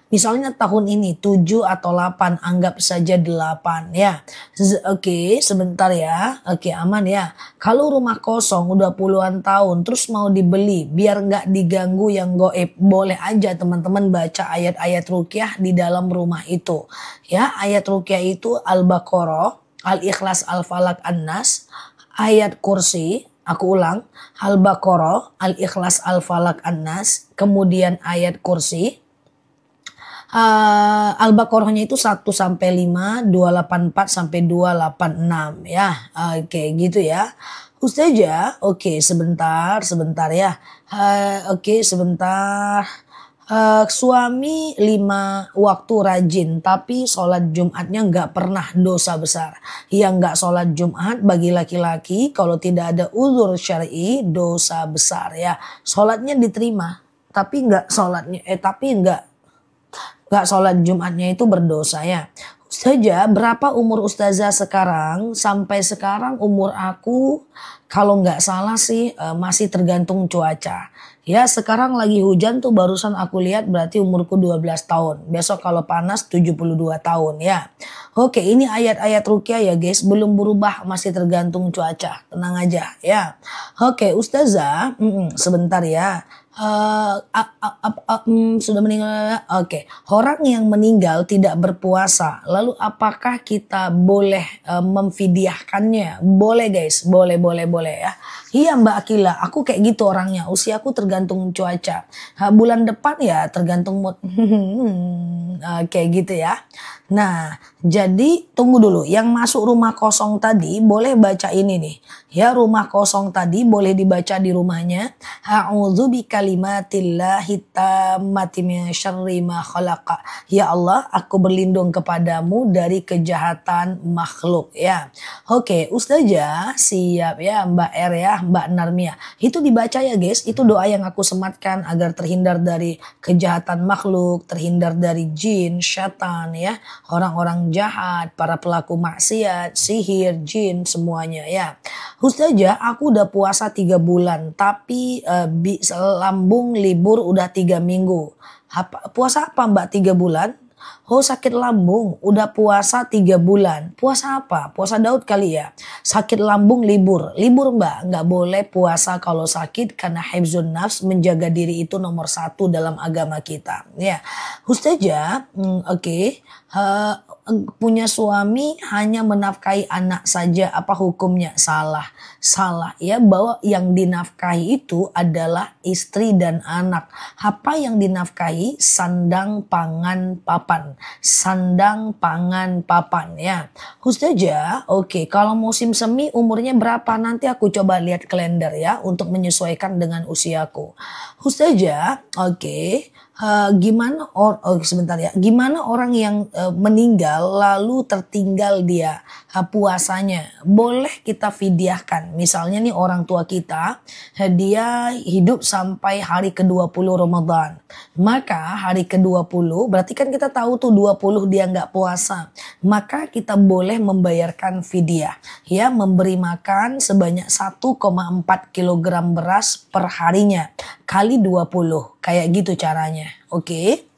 Misalnya tahun ini 7 atau 8, anggap saja 8 ya. Oke, sebentar ya. Oke, aman ya. Kalau rumah kosong udah puluhan tahun terus mau dibeli biar nggak diganggu yang goib, boleh aja teman-teman baca ayat-ayat ruqyah di dalam rumah itu. Ya, ayat ruqyah itu Al-Baqarah, Al-Ikhlas, Al-Falaq, An-Nas, ayat kursi. Aku ulang, Al-Baqarah, Al-Ikhlas, Al-Falaq, An-Nas, kemudian ayat kursi. Al-Baqarahnya itu 1 sampai 5, 284 sampai 286 ya. Oke, gitu ya. Ustazah, oke sebentar ya. Oke, sebentar. Suami 5 waktu rajin tapi sholat Jumatnya nggak pernah, dosa besar. Yang nggak sholat Jumat bagi laki-laki kalau tidak ada uzur syar'i dosa besar ya. Sholatnya diterima tapi nggak sholat Jumatnya itu berdosa ya. Ustazah, berapa umur Ustazah sekarang? Sampai sekarang umur aku kalau nggak salah sih masih tergantung cuaca. Ya sekarang lagi hujan tuh barusan aku lihat berarti umurku 12 tahun. Besok kalau panas 72 tahun ya. Oke, ini ayat-ayat ruqyah ya guys, belum berubah, masih tergantung cuaca. Tenang aja ya. Oke Ustazah, sebentar ya. Sudah meninggal. Oke, orang yang meninggal tidak berpuasa, lalu apakah kita boleh memfidyahkannya? Boleh guys, boleh ya. Iya Mbak Akila, aku kayak gitu orangnya. Usiaku tergantung cuaca. Bulan depan ya tergantung mood. Kayak gitu ya. Nah, jadi tunggu dulu. Yang masuk rumah kosong tadi boleh baca ini nih. Ya, rumah kosong tadi boleh dibaca di rumahnya. A'udzu bikalimatillahi tammati min syarri ma khalaqa. Ya Allah, aku berlindung kepadamu dari kejahatan makhluk ya. Oke, Ustazah, siap ya Mbak R ya, Mbak Narmia. Itu dibaca ya guys, itu doa yang aku sematkan agar terhindar dari kejahatan makhluk, terhindar dari jin, syaitan ya, orang-orang jahat, para pelaku maksiat, sihir, jin, semuanya ya. Ustazah, aku udah puasa 3 bulan tapi lambung libur udah 3 minggu. Puasa apa Mbak 3 bulan? Oh sakit lambung, udah puasa 3 bulan. Puasa apa? Puasa Daud kali ya. Sakit lambung libur. Libur Mbak, nggak boleh puasa kalau sakit karena hifzun nafs, menjaga diri itu nomor 1 dalam agama kita. Ya, Ustazah, oke. Punya suami hanya menafkahi anak saja, apa hukumnya? Salah ya, bahwa yang dinafkahi itu adalah istri dan anak. Apa yang dinafkahi? Sandang pangan papan ya. Ustazah, oke, kalau musim semi umurnya berapa? Nanti aku coba lihat kalender ya untuk menyesuaikan dengan usiaku. Ustazah, oke. Gimana orang yang meninggal lalu tertinggal dia puasanya, boleh kita fidyahkan. Misalnya nih orang tua kita, dia hidup sampai hari ke-20 Ramadan, maka hari ke-20 berarti kan kita tahu tuh 20 dia nggak puasa, maka kita boleh membayarkan fidyah ya, memberi makan sebanyak 1,4 kilogram beras per harinya kali 20, kayak gitu caranya. Oke.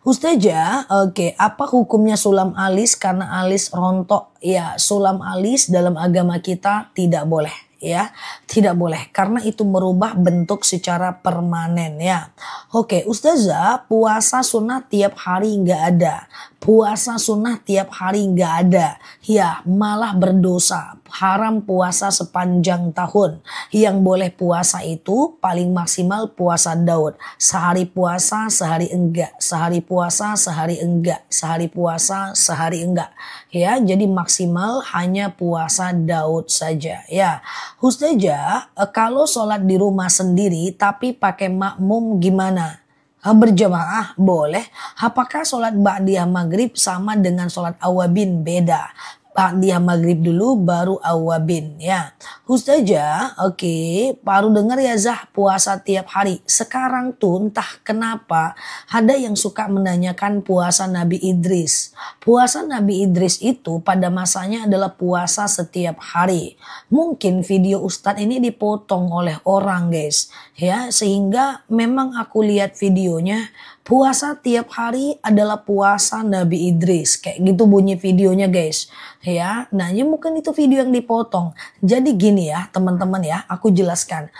Ustazah, oke, apa hukumnya sulam alis karena alis rontok? Ya, sulam alis dalam agama kita tidak boleh ya, tidak boleh karena itu merubah bentuk secara permanen ya. Oke, Ustazah, puasa sunnah tiap hari nggak ada. Puasa sunnah tiap hari nggak ada. Ya, malah berdosa. Haram puasa sepanjang tahun. Yang boleh puasa itu paling maksimal puasa Daud. Sehari puasa, sehari enggak. Sehari puasa, sehari enggak. Sehari puasa, sehari enggak. Ya, jadi maksimal hanya puasa Daud saja. Ya, Ustazah, kalau sholat di rumah sendiri tapi pakai makmum gimana? Berjamaah boleh. Apakah sholat ba'diyah maghrib sama dengan sholat awabin? Beda. Ba'diyah maghrib dulu baru awabin ya. Ustazah, oke, baru dengar ya Zah puasa tiap hari. Sekarang tuh entah kenapa ada yang suka menanyakan puasa Nabi Idris. Puasa Nabi Idris itu pada masanya adalah puasa setiap hari. Mungkin video Ustadz ini dipotong oleh orang guys ya, sehingga memang aku lihat videonya Puasa tiap hari adalah puasa Nabi Idris. Kayak gitu bunyi videonya guys. Ya, nah ya mungkin itu video yang dipotong. Jadi gini ya teman-teman ya, aku jelaskan.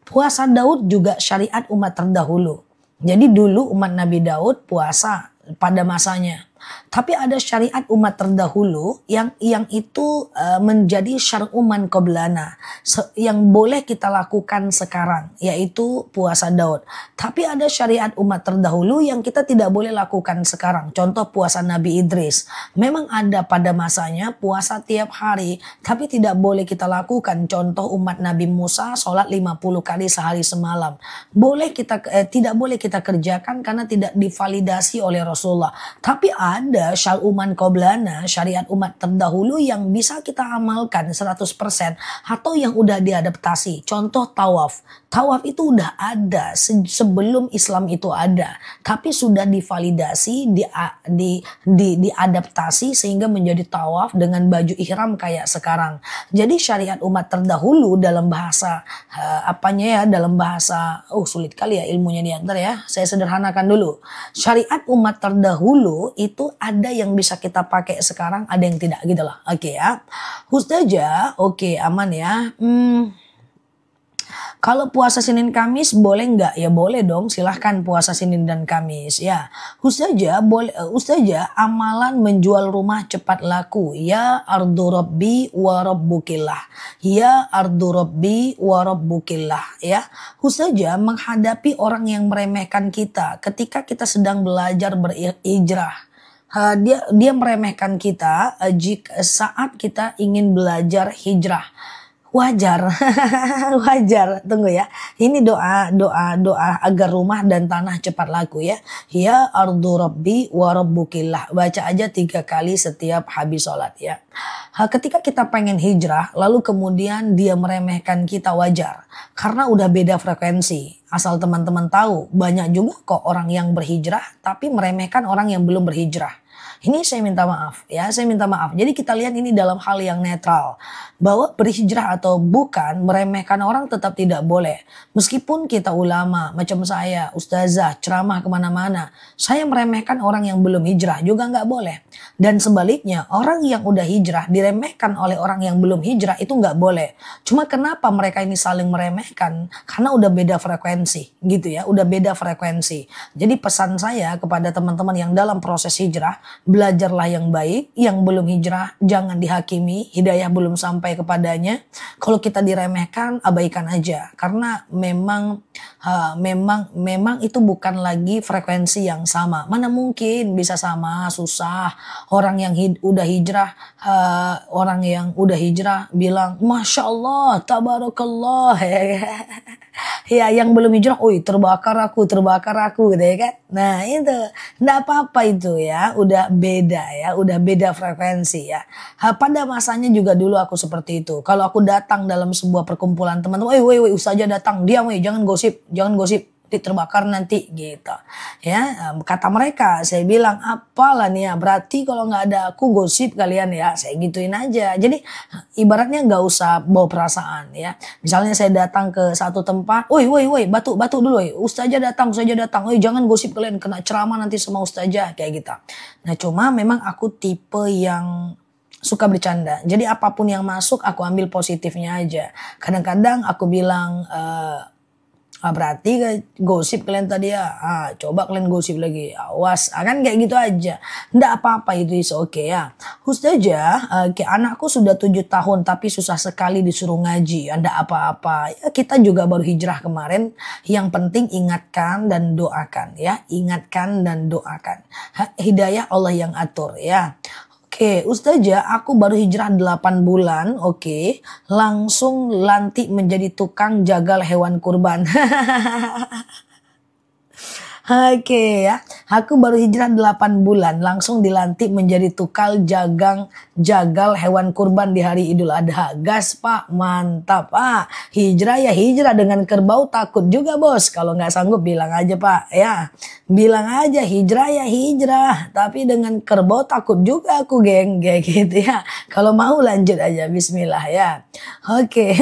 Puasa Daud juga syariat umat terdahulu. Jadi dulu umat Nabi Daud puasa pada masanya. Tapi ada syariat umat terdahulu yang itu menjadi syar'uman qoblana yang boleh kita lakukan sekarang, yaitu puasa Daud. Tapi ada syariat umat terdahulu yang kita tidak boleh lakukan sekarang. Contoh puasa Nabi Idris. Memang ada pada masanya puasa tiap hari, tapi tidak boleh kita lakukan. Contoh umat Nabi Musa sholat 50 kali sehari semalam. Tidak boleh kita kerjakan karena tidak divalidasi oleh Rasulullah. Tapi ada syar'uman qoblana, syariat umat terdahulu yang bisa kita amalkan 100% atau yang udah diadaptasi. Contoh tawaf. Tawaf itu udah ada sebelum Islam itu ada, tapi sudah divalidasi, diadaptasi sehingga menjadi tawaf dengan baju ihram kayak sekarang. Jadi syariat umat terdahulu dalam bahasa dalam bahasa sulit kali ya ilmunya diantar ya. Saya sederhanakan dulu. Syariat umat terdahulu itu ada yang bisa kita pakai sekarang, ada yang tidak gitu loh. Oke ya. Ustazah, oke aman ya. Kalau puasa Senin Kamis boleh nggak? Ya boleh dong, silahkan puasa Senin dan Kamis ya. Ustazah, amalan menjual rumah cepat laku. Ya ardu rabbi wa rabbukillah. Ya ardu rabbi wa rabbukillah ya. Ustazah, menghadapi orang yang meremehkan kita ketika kita sedang belajar berhijrah. Dia meremehkan kita saat kita ingin belajar hijrah. Wajar, wajar. Tunggu ya. Ini doa agar rumah dan tanah cepat laku ya. Ya ardu rabbi wa rabbukillah. Baca aja 3 kali setiap habis sholat ya. Ketika kita pengen hijrah, lalu kemudian dia meremehkan kita, wajar. Karena udah beda frekuensi. Asal teman-teman tahu, banyak juga kok orang yang berhijrah tapi meremehkan orang yang belum berhijrah. Ini saya minta maaf ya, saya minta maaf. Jadi kita lihat ini dalam hal yang netral. Bahwa berhijrah atau bukan, meremehkan orang tetap tidak boleh. Meskipun kita ulama, macam saya, ustazah, ceramah kemana-mana. Saya meremehkan orang yang belum hijrah juga nggak boleh. Dan sebaliknya, orang yang udah hijrah diremehkan oleh orang yang belum hijrah itu nggak boleh. Cuma kenapa mereka ini saling meremehkan? Karena udah beda frekuensi gitu ya, udah beda frekuensi. Jadi pesan saya kepada teman-teman yang dalam proses hijrah, belajarlah yang baik, yang belum hijrah jangan dihakimi, hidayah belum sampai kepadanya. Kalau kita diremehkan, abaikan aja, karena memang itu bukan lagi frekuensi yang sama. Mana mungkin bisa sama, susah. Orang yang udah hijrah bilang Masya Allah, tabarakallah. Ya, yang belum hijrah, terbakar aku gitu ya kan. Nah itu, enggak apa-apa itu ya, udah beda frekuensi ya. Pada masanya juga dulu aku seperti itu. Kalau aku datang dalam sebuah perkumpulan teman-teman, ustazah datang, diam jangan gosip, terbakar nanti gitu ya. Kata mereka, saya bilang apalah nih ya, berarti kalau nggak ada aku gosip kalian ya, saya gituin aja. Jadi ibaratnya nggak usah bawa perasaan ya. Misalnya saya datang ke satu tempat, batu dulu, ustazah datang, jangan gosip kalian, kena ceramah nanti sama ustazah kayak gitu. Nah cuma memang aku tipe yang suka bercanda. Jadi apapun yang masuk aku ambil positifnya aja. Kadang-kadang aku bilang berarti gosip kalian tadi ya, coba kalian gosip lagi, awas, kan kayak gitu aja. Nggak apa-apa, itu is oke ya. Ustazah, anakku sudah 7 tahun tapi susah sekali disuruh ngaji, nggak apa-apa ya, kita juga baru hijrah kemarin. Yang penting ingatkan dan doakan ya, hidayah Allah yang atur ya. Oke, ustazah, aku baru hijrah 8 bulan, langsung lantik menjadi tukang jagal hewan kurban. Oke ya, aku baru hijrah 8 bulan, langsung dilantik menjadi tukang jagal hewan kurban di hari Idul Adha. Gas pak, mantap pak. Hijrah ya hijrah, dengan kerbau takut juga bos. Kalau nggak sanggup bilang aja pak ya. Bilang aja hijrah ya hijrah, tapi dengan kerbau takut juga aku geng, kayak gitu ya. Kalau mau lanjut aja, bismillah ya. Oke.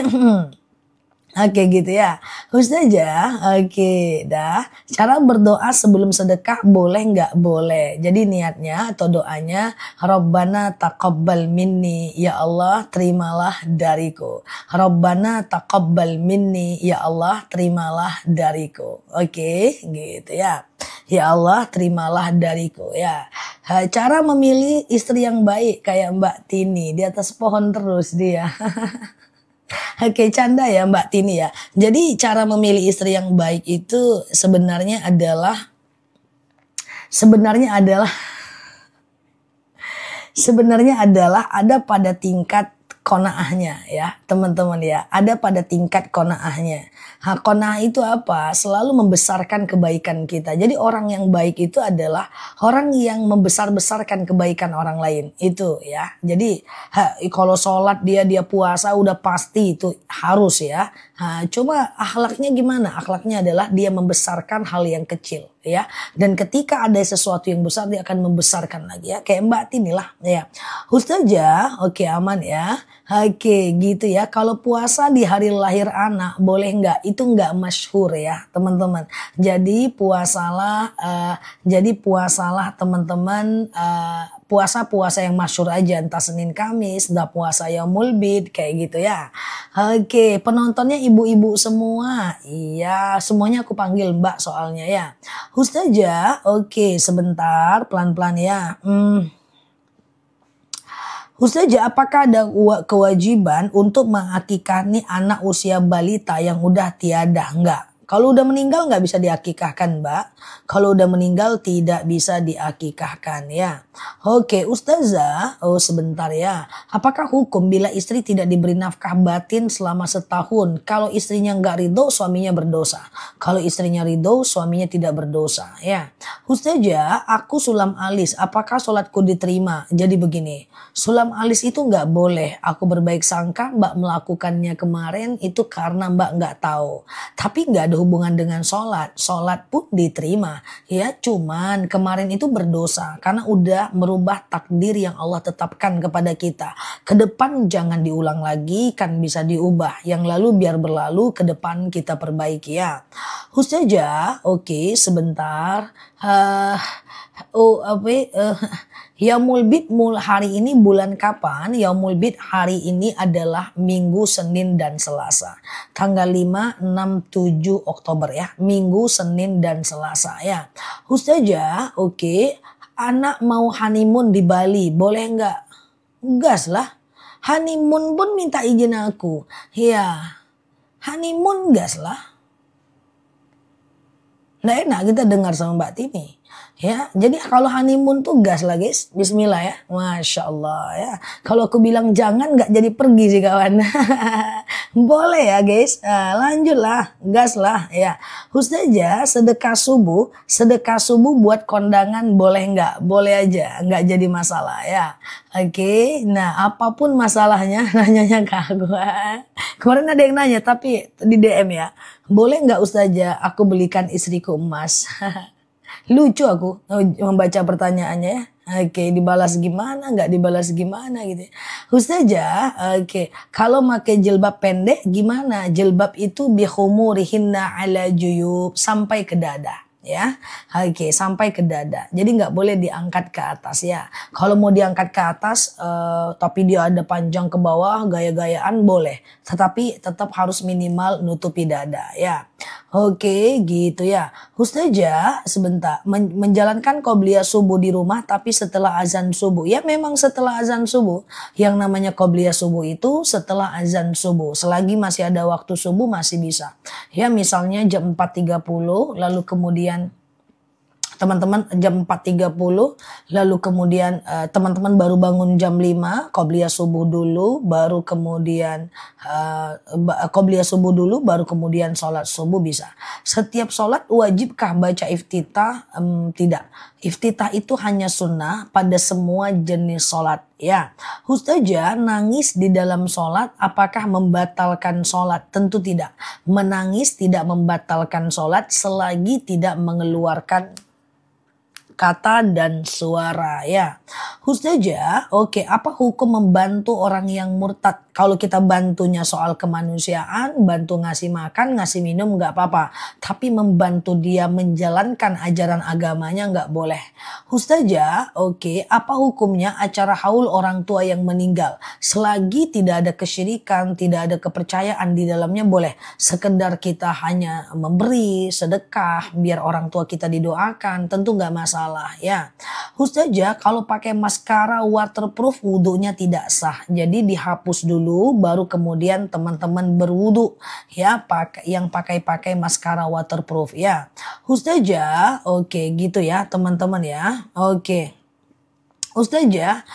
Oke gitu ya. Ustazah, oke dah. Cara berdoa sebelum sedekah boleh nggak? Boleh. Jadi niatnya atau doanya, Rabbana taqabbal minni, ya Allah terimalah dariku. Rabbana taqabbal minni, ya Allah terimalah dariku. Oke, gitu ya. Ya Allah terimalah dariku ya. Cara memilih istri yang baik kayak Mbak Tini, di atas pohon terus dia. Oke, canda ya Mbak Tini ya. Jadi cara memilih istri yang baik itu sebenarnya adalah sebenarnya adalah ada pada tingkat konaahnya ya teman-teman ya, ada pada tingkat konaahnya. Kona'ah itu apa? Selalu membesarkan kebaikan kita. Jadi orang yang baik itu adalah orang yang membesar-besarkan kebaikan orang lain itu ya. Jadi kalau sholat dia puasa udah pasti itu harus ya. Cuma akhlaknya gimana? Akhlaknya adalah dia membesarkan hal yang kecil ya. Dan ketika ada sesuatu yang besar dia akan membesarkan lagi ya. Kayak Mbak Tini lah ya. Ustazah, oke aman ya. Oke gitu ya. Kalau puasa di hari lahir anak boleh nggak? Itu nggak masyhur ya teman-teman. Jadi puasalah teman-teman. Puasa-puasa yang masyhur aja, entah Senin Kamis, entah puasa Yaumul Bid, kayak gitu ya. Oke, penontonnya ibu-ibu semua. Iya, semuanya aku panggil Mbak soalnya ya. Ustazah, oke sebentar, pelan-pelan ya. Ustazah, apakah ada kewajiban untuk mengakikahkan anak usia balita yang udah tiada? Enggak. Kalau udah meninggal nggak bisa diakikahkan, Mbak. Kalau udah meninggal tidak bisa diakikahkan ya. Oke, Ustazah. Oh sebentar ya. Apakah hukum bila istri tidak diberi nafkah batin selama setahun? Kalau istrinya nggak ridho, suaminya berdosa. Kalau istrinya ridho, suaminya tidak berdosa ya. Ustazah, aku sulam alis. Apakah sholatku diterima? Jadi begini. Sulam alis itu nggak boleh. Aku berbaik sangka Mbak melakukannya kemarin itu karena Mbak nggak tahu. Tapi nggak ada hubungan dengan sholat. Sholat pun diterima. Ya cuman kemarin itu berdosa. Karena udah merubah takdir yang Allah tetapkan kepada kita. Ke depan jangan diulang lagi. Kan bisa diubah. Yang lalu biar berlalu. Ke depan kita perbaiki ya. Ustazah, oke sebentar. Yaumul Bid hari ini bulan kapan? Yaumul Bid hari ini adalah Minggu, Senin, dan Selasa. Tanggal 5, 6, 7 Oktober ya. Minggu, Senin, dan Selasa ya. Ustazah, oke. Anak mau honeymoon di Bali, boleh nggak? Gas lah. Honeymoon pun minta izin aku. Ya, honeymoon gas lah. Nggak enak kita dengar sama Mbak Tini. Ya, jadi kalau honeymoon tuh gas lah guys. Bismillah ya. Masya Allah ya. Kalau aku bilang jangan nggak jadi pergi sih kawan. Boleh ya guys. Lanjut lah. Gas lah ya. Ustazah, sedekah subuh buat kondangan boleh nggak? Boleh aja. Nggak jadi masalah ya. Oke. Nah apapun masalahnya nanyanya ke aku. Kemarin ada yang nanya tapi di DM ya. Boleh nggak Ustazah aku belikan istriku emas? Lucu aku membaca pertanyaannya ya. Oke, dibalas gimana, nggak dibalas gimana gitu. Ustazah, oke. Kalau pakai jilbab pendek gimana? Jilbab itu bihumurihinna ala juyub, sampai ke dada. Ya, oke, sampai ke dada. Jadi nggak boleh diangkat ke atas ya. Kalau mau diangkat ke atas, tapi dia ada panjang ke bawah, gaya-gayaan boleh. Tetapi tetap harus minimal nutupi dada ya. Oke, gitu ya. Ustazah, sebentar. Menjalankan qobliyah subuh di rumah tapi setelah azan subuh. Ya memang setelah azan subuh. Yang namanya qobliyah subuh itu setelah azan subuh. Selagi masih ada waktu subuh masih bisa. Ya misalnya jam 4.30 lalu kemudian teman-teman jam 4.30 lalu kemudian teman-teman baru bangun jam 5 qobliyah subuh dulu baru kemudian sholat subuh bisa. Setiap sholat wajibkah baca iftitah? Tidak. Iftitah itu hanya sunnah pada semua jenis sholat ya. Ustazah, nangis di dalam sholat apakah membatalkan sholat? Tentu tidak. Menangis tidak membatalkan sholat selagi tidak mengeluarkan kata dan suara ya. Ustazah, oke, apa hukum membantu orang yang murtad? Kalau kita bantunya soal kemanusiaan, bantu ngasih makan, ngasih minum nggak apa-apa. Tapi membantu dia menjalankan ajaran agamanya nggak boleh. Ustazah, oke, apa hukumnya acara haul orang tua yang meninggal? Selagi tidak ada kesyirikan, tidak ada kepercayaan di dalamnya boleh. Sekedar kita hanya memberi sedekah biar orang tua kita didoakan, tentu nggak masalah ya. Ustazah, kalau pakai maskara waterproof wudhunya tidak sah. Jadi dihapus dulu baru kemudian teman-teman berwudhu ya, yang pakai maskara waterproof ya. Ustazah, oke gitu ya teman-teman ya. Oke. Ustazah,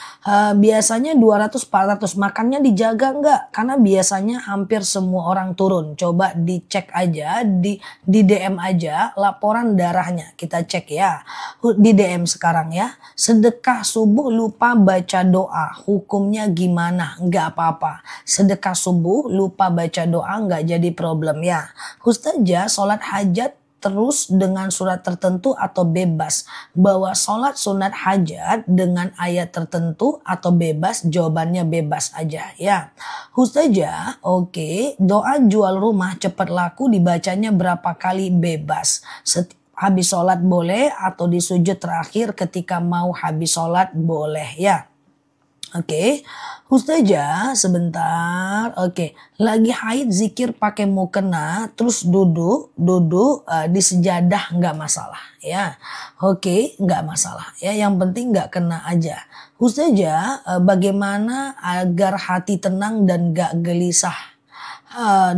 biasanya 200-400 makannya dijaga nggak? Karena biasanya hampir semua orang turun. Coba dicek aja, di DM aja laporan darahnya. Kita cek ya, di DM sekarang ya. Sedekah subuh lupa baca doa, hukumnya gimana? Nggak apa-apa. Sedekah subuh lupa baca doa nggak jadi problem ya. Ustazah, sholat hajat terus dengan surat tertentu atau bebas? Bahwa sholat sunat hajat dengan ayat tertentu atau bebas? Jawabannya bebas aja ya. Ustazah, oke, doa jual rumah cepat laku dibacanya berapa kali? Bebas. Habis sholat boleh atau di sujud terakhir ketika mau habis sholat boleh ya. Oke, Ustazah sebentar. Oke, lagi haid zikir pakai mukena, terus duduk di sejadah nggak masalah ya. Oke, nggak masalah ya. Yang penting nggak kena aja. Ustazah, bagaimana agar hati tenang dan nggak gelisah?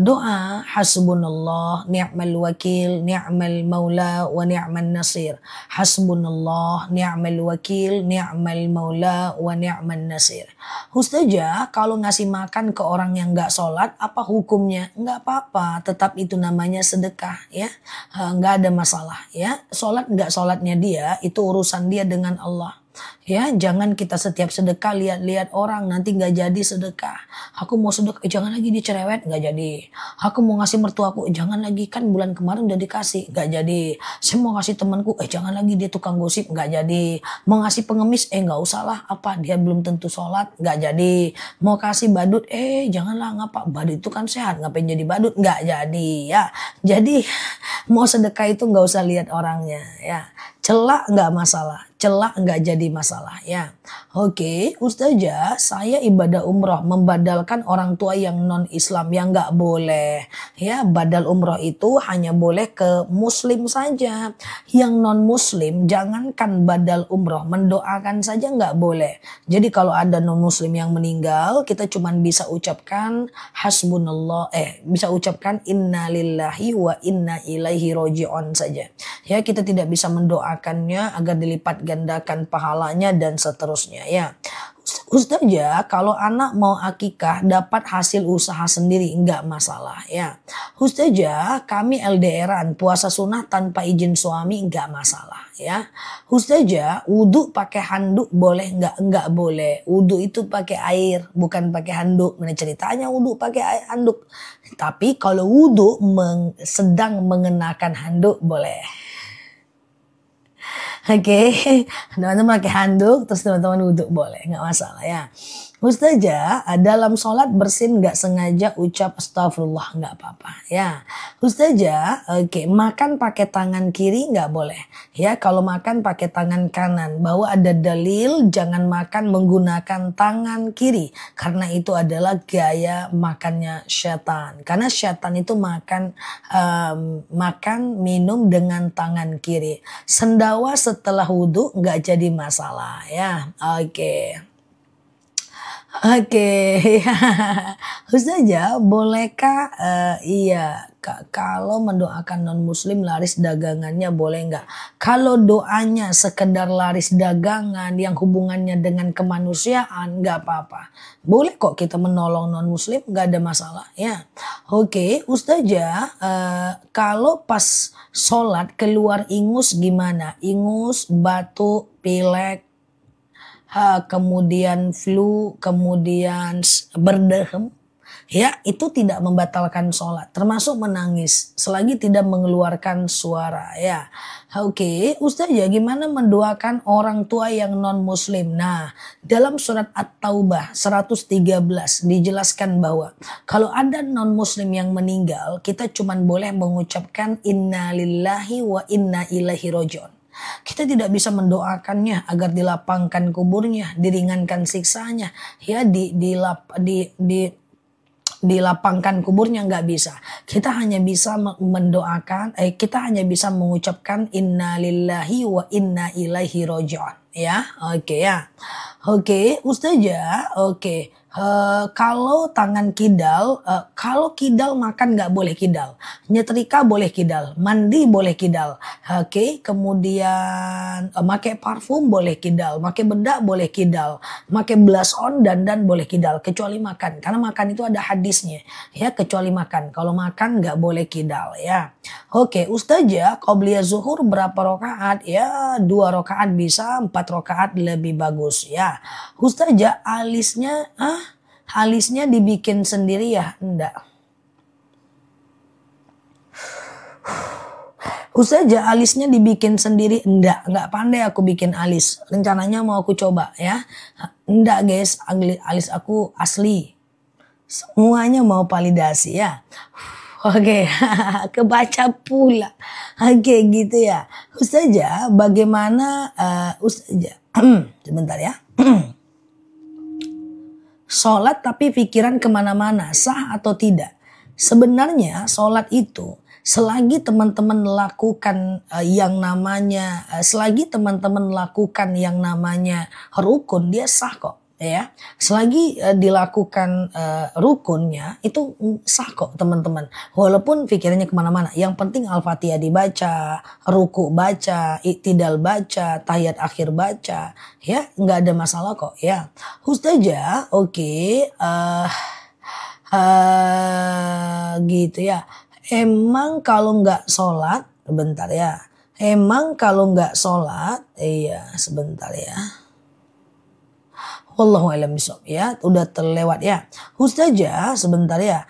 Doa hasbunallah ni'mal wakil ni'mal maula wa ni'man nasir. Hasbunallah ni'mal wakil ni'mal maula wa ni'man nasir. Ustazah, kalau ngasih makan ke orang yang nggak sholat apa hukumnya? Nggak apa-apa, tetap itu namanya sedekah ya. Nggak ada masalah ya. Sholat nggak sholatnya dia itu urusan dia dengan Allah. Ya, jangan kita setiap sedekah lihat-lihat orang nanti nggak jadi sedekah. Aku mau sedekah, jangan lagi dicerewet, nggak jadi. Aku mau ngasih mertuaku, jangan lagi, kan bulan kemarin udah dikasih, nggak jadi. Saya mau ngasih temanku, jangan lagi dia tukang gosip, nggak jadi. Mau ngasih pengemis, nggak usah lah, apa dia belum tentu sholat, nggak jadi. Mau kasih badut, janganlah, ngapa, badut itu kan sehat, ngapain jadi badut, nggak jadi ya. Jadi mau sedekah itu nggak usah lihat orangnya ya. Celak nggak masalah, celak nggak jadi masalah ya. Oke, Ustazah, saya ibadah umroh membadalkan orang tua yang non Islam, yang nggak boleh ya. Badal umroh itu hanya boleh ke muslim saja. Yang non muslim jangankan badal umroh, mendoakan saja nggak boleh. Jadi kalau ada non muslim yang meninggal, kita cuman bisa ucapkan hasbunallah, bisa ucapkan innalillahi wa inna ilaihi roji'un saja. Ya, kita tidak bisa mendoakannya agar dilipat gandakan pahalanya dan seterusnya ya. Ustazah, kalau anak mau akikah dapat hasil usaha sendiri nggak masalah ya. Ustazah, kami LDRan puasa sunnah tanpa izin suami nggak masalah ya. Ustazah, wudhu pakai handuk boleh nggak? Nggak boleh. Wudhu itu pakai air, bukan pakai handuk. Mana ceritanya wudhu pakai handuk? Tapi kalau wudhu sedang mengenakan handuk boleh. Oke, teman-teman pakai handuk, terus teman-teman wudhu boleh, nggak masalah ya. Ustazah, dalam sholat bersin nggak sengaja ucap astagfirullah, nggak apa-apa ya. Ustazah, oke, makan pakai tangan kiri nggak boleh ya. Kalau makan pakai tangan kanan, bahwa ada dalil jangan makan menggunakan tangan kiri karena itu adalah gaya makannya syaitan. Karena syaitan itu makan minum dengan tangan kiri. Sendawa setelah wudhu nggak jadi masalah ya. Oke. Ustazah, bolehkah iya kalau mendoakan non muslim laris dagangannya boleh nggak? Kalau doanya sekedar laris dagangan yang hubungannya dengan kemanusiaan nggak apa-apa. Boleh kok kita menolong non muslim, nggak ada masalah ya. Oke, Ustazah, kalau pas sholat keluar ingus gimana? Ingus, batuk, pilek, kemudian flu, kemudian berdehem, ya itu tidak membatalkan sholat, termasuk menangis selagi tidak mengeluarkan suara ya. Oke, Ustaz ya gimana mendoakan orang tua yang non muslim? Nah, dalam surat At-Taubah 113 dijelaskan bahwa kalau ada non muslim yang meninggal, kita cuma boleh mengucapkan inna lillahi wa inna ilaihi rajiun. Kita tidak bisa mendoakannya agar dilapangkan kuburnya, diringankan siksanya, ya dilapangkan kuburnya, nggak bisa. Kita hanya bisa mendoakan, kita hanya bisa mengucapkan inna lillahi wa inna ilaihi rajiun. Ya, oke ya. Oke, Ustazah, oke. Kalau tangan kidal, kalau kidal makan nggak boleh kidal, nyetrika boleh kidal, mandi boleh kidal, oke. Kemudian pakai parfum boleh kidal, pakai bedak boleh kidal, pakai blush on dandan boleh kidal, kecuali makan, karena makan itu ada hadisnya, ya kecuali makan. Kalau makan nggak boleh kidal, ya. Oke, Ustazah, qobliyah zuhur berapa rakaat? Ya 2 rakaat bisa, 4 rakaat lebih bagus, ya. Ustazah, alisnya dibikin sendiri ya? Enggak. Ustazah, alisnya dibikin sendiri? Enggak pandai aku bikin alis. Rencananya mau aku coba ya. Enggak guys, alis aku asli. Semuanya mau validasi ya. Oke, kebaca pula. Oke gitu ya. Ustazah, bagaimana Ustazah? Sebentar ya. Sholat tapi pikiran kemana-mana, sah atau tidak? Sebenarnya sholat itu selagi teman-teman lakukan selagi teman-teman lakukan yang namanya rukun, dia sah kok. Ya, selagi dilakukan rukunnya itu sah kok teman-teman. Walaupun pikirannya kemana-mana, yang penting Al-Fatihah dibaca, ruku baca, iktidal baca, tahiyat akhir baca, ya nggak ada masalah kok ya. Ustazah, oke, gitu ya. Emang kalau nggak sholat, bentar ya. Emang kalau nggak sholat, iya sebentar ya. Wallahu a'lam bishawab ya, udah terlewat ya. Ustazah, sebentar ya.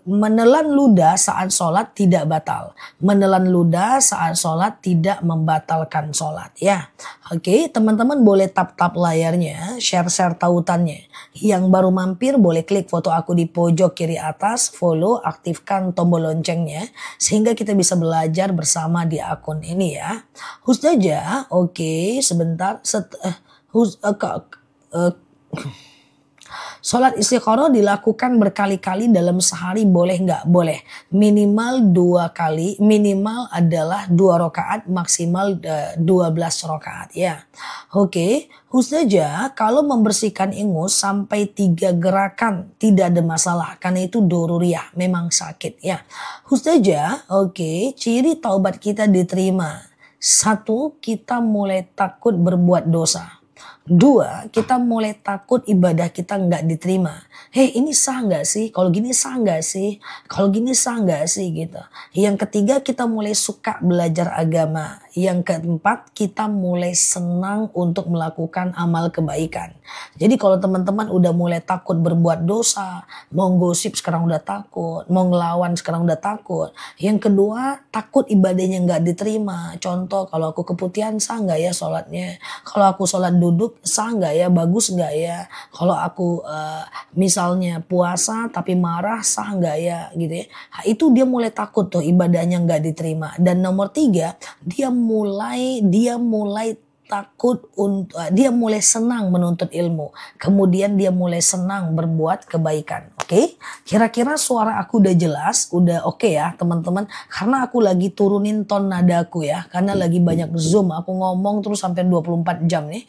Menelan ludah saat sholat tidak batal. Menelan ludah saat sholat tidak membatalkan sholat ya. Oke, teman-teman boleh tap-tap layarnya, share-share tautannya. Yang baru mampir boleh klik foto aku di pojok kiri atas, follow, aktifkan tombol loncengnya. Sehingga kita bisa belajar bersama di akun ini ya. Ustazah, oke, sebentar. Sholat istikharah dilakukan berkali-kali dalam sehari boleh nggak? Boleh. Minimal 2 kali, minimal adalah 2 rakaat, maksimal 12 rakaat ya. Oke, Ustazah, kalau membersihkan ingus sampai 3 gerakan tidak ada masalah karena itu doruriyah, memang sakit ya. Ustazah, oke, ciri taubat kita diterima. 1, kita mulai takut berbuat dosa. 2, kita mulai takut ibadah kita nggak diterima. Ini sah nggak sih? Kalau gini sah nggak sih? Kalau gini sah nggak sih gitu. Yang ketiga, kita mulai suka belajar agama. Yang keempat, kita mulai senang untuk melakukan amal kebaikan. Jadi kalau teman-teman udah mulai takut berbuat dosa, mau gosip sekarang udah takut, mau ngelawan sekarang udah takut. Yang kedua, takut ibadahnya nggak diterima. Contoh, kalau aku keputihan sah nggak ya sholatnya? Kalau aku sholat duduk sah nggak ya? Bagus nggak ya? Kalau aku misalnya puasa tapi marah sah nggak ya? Gitu ya. Itu dia mulai takut tuh ibadahnya nggak diterima. Dan nomor 3, dia mulai takut dia mulai senang menuntut ilmu, kemudian dia mulai senang berbuat kebaikan. Oke, kira-kira suara aku udah jelas, udah oke ya teman-teman, karena aku lagi turunin ton nadaku ya, karena lagi banyak zoom, aku ngomong terus sampai 24 jam nih.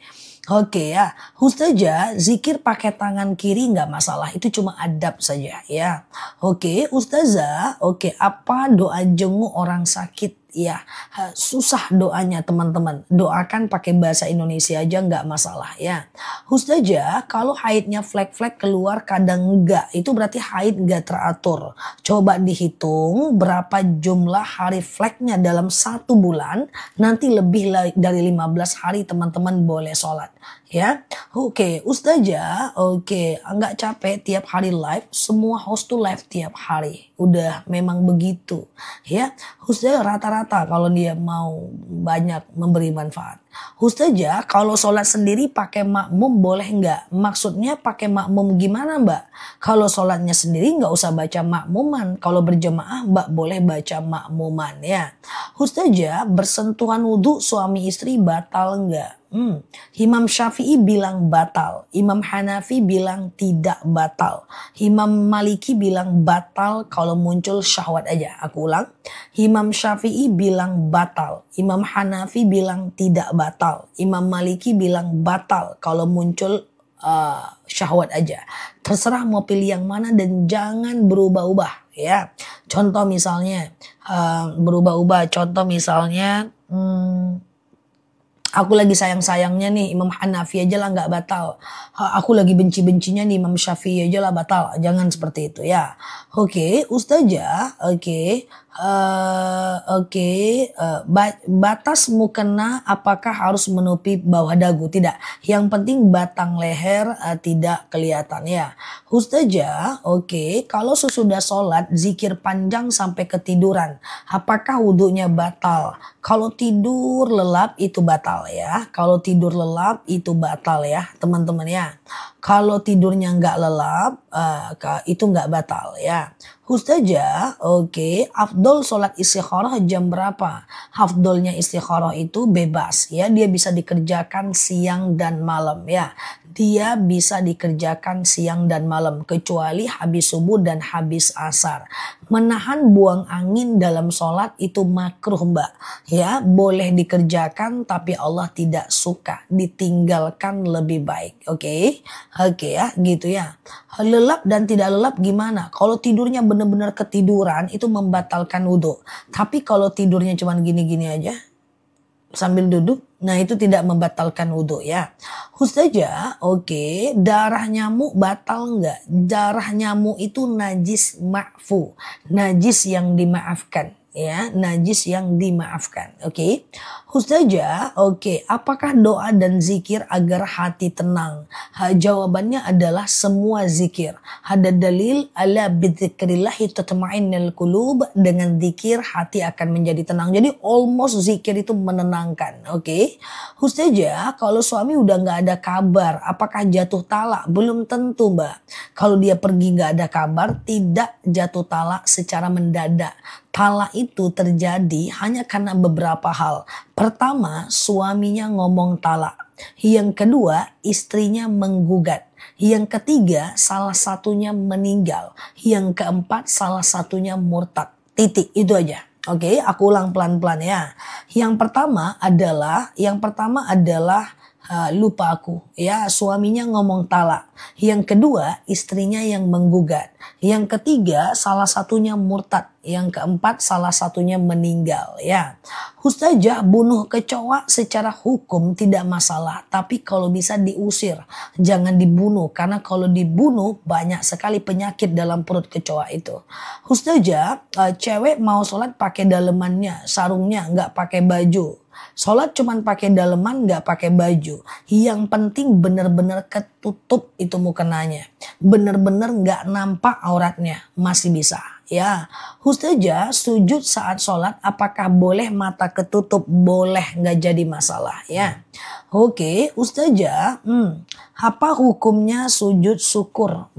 Oke ya, Ustazah, zikir pakai tangan kiri nggak masalah, itu cuma adab saja ya. Oke, Ustazah, oke, apa doa jenguk orang sakit? Ya, susah doanya teman-teman. Doakan pakai bahasa Indonesia aja nggak masalah ya. Ustazah, kalau haidnya flek-flek keluar kadang enggak, itu berarti haid nggak teratur. Coba dihitung berapa jumlah hari fleknya dalam 1 bulan. Nanti lebih dari 15 hari teman-teman boleh sholat. ya. Oke, Ustazah, oke, nggak capek tiap hari live, semua host tuh live tiap hari. Udah memang begitu, ya. Ustazah rata-rata kalau dia mau banyak memberi manfaat. Ustazah, kalau sholat sendiri pakai makmum boleh nggak? Maksudnya pakai makmum gimana Mbak? Kalau sholatnya sendiri nggak usah baca makmuman. Kalau berjemaah Mbak boleh baca makmuman ya. Ustazah, bersentuhan wudhu suami istri batal nggak? Imam Syafi'i bilang batal, Imam Hanafi bilang tidak batal, Imam Maliki bilang batal kalau muncul syahwat aja. Aku ulang, Imam Syafi'i bilang batal, Imam Hanafi bilang tidak batal, Imam Maliki bilang batal kalau muncul syahwat aja. Terserah mau pilih yang mana dan jangan berubah-ubah ya. Contoh misalnya berubah-ubah. Contoh misalnya aku lagi sayang-sayangnya nih Imam Hanafi aja lah nggak batal. Aku lagi benci-bencinya nih Imam Syafi'i aja lah batal. Jangan seperti itu ya. Oke, Ustazah. Oke. Batas mukena apakah harus menutupi bawah dagu? Tidak. Yang penting batang leher tidak kelihatan ya. Ustazah, oke. Kalau sesudah sholat zikir panjang sampai ketiduran, apakah wudhunya batal? Kalau tidur lelap itu batal ya. Kalau tidur lelap itu batal ya teman-teman ya. Kalau tidurnya nggak lelap itu nggak batal ya. Ustazah, oke. Afdol sholat istikharah jam berapa? Afdolnya istikharah itu bebas ya. Dia bisa dikerjakan siang dan malam ya. Dia bisa dikerjakan siang dan malam kecuali habis subuh dan habis asar. Menahan buang angin dalam sholat itu makruh Mbak. Ya, boleh dikerjakan tapi Allah tidak suka. Ditinggalkan lebih baik. Oke ya, gitu ya. Lelap dan tidak lelap gimana? Kalau tidurnya benar-benar ketiduran itu membatalkan wudhu. Tapi kalau tidurnya cuma gini-gini aja sambil duduk, nah itu tidak membatalkan wudhu ya. Ustazah, oke, darah nyamuk batal nggak? Darah nyamuk itu najis ma'fu, najis yang dimaafkan ya, najis yang dimaafkan. Oke. Ustazah, oke, apakah doa dan zikir agar hati tenang? Jawabannya adalah semua zikir. Ada dalil ala bidzikrillahi tatma'innul qulub, dengan zikir hati akan menjadi tenang. Jadi almost zikir itu menenangkan. Oke. Ustazah, kalau suami udah nggak ada kabar, apakah jatuh talak? Belum tentu Mbak. Kalau dia pergi nggak ada kabar, tidak jatuh talak secara mendadak. Talak itu terjadi hanya karena beberapa hal. Pertama, suaminya ngomong talak. Yang kedua, istrinya menggugat. Yang ketiga, salah satunya meninggal. Yang keempat, salah satunya murtad. Titik, itu aja. Oke, aku ulang pelan-pelan ya. Yang pertama adalah lupa aku ya, suaminya ngomong talak. Yang kedua, istrinya yang menggugat. Yang ketiga, salah satunya murtad. Yang keempat, salah satunya meninggal ya. Ustazah, bunuh kecoa secara hukum tidak masalah, tapi kalau bisa diusir, jangan dibunuh, karena kalau dibunuh banyak sekali penyakit dalam perut kecoa itu. Ustazah, cewek mau sholat pakai dalemannya, sarungnya, nggak pakai baju. Sholat cuman pakai daleman, nggak pakai baju. Yang penting benar-benar ketutup itu mukenanya. Benar-benar nggak nampak auratnya, masih bisa. Ya, Ustazah, sujud saat sholat apakah boleh mata ketutup? Boleh, nggak jadi masalah ya. Oke, Ustazah, apa hukumnya sujud syukur?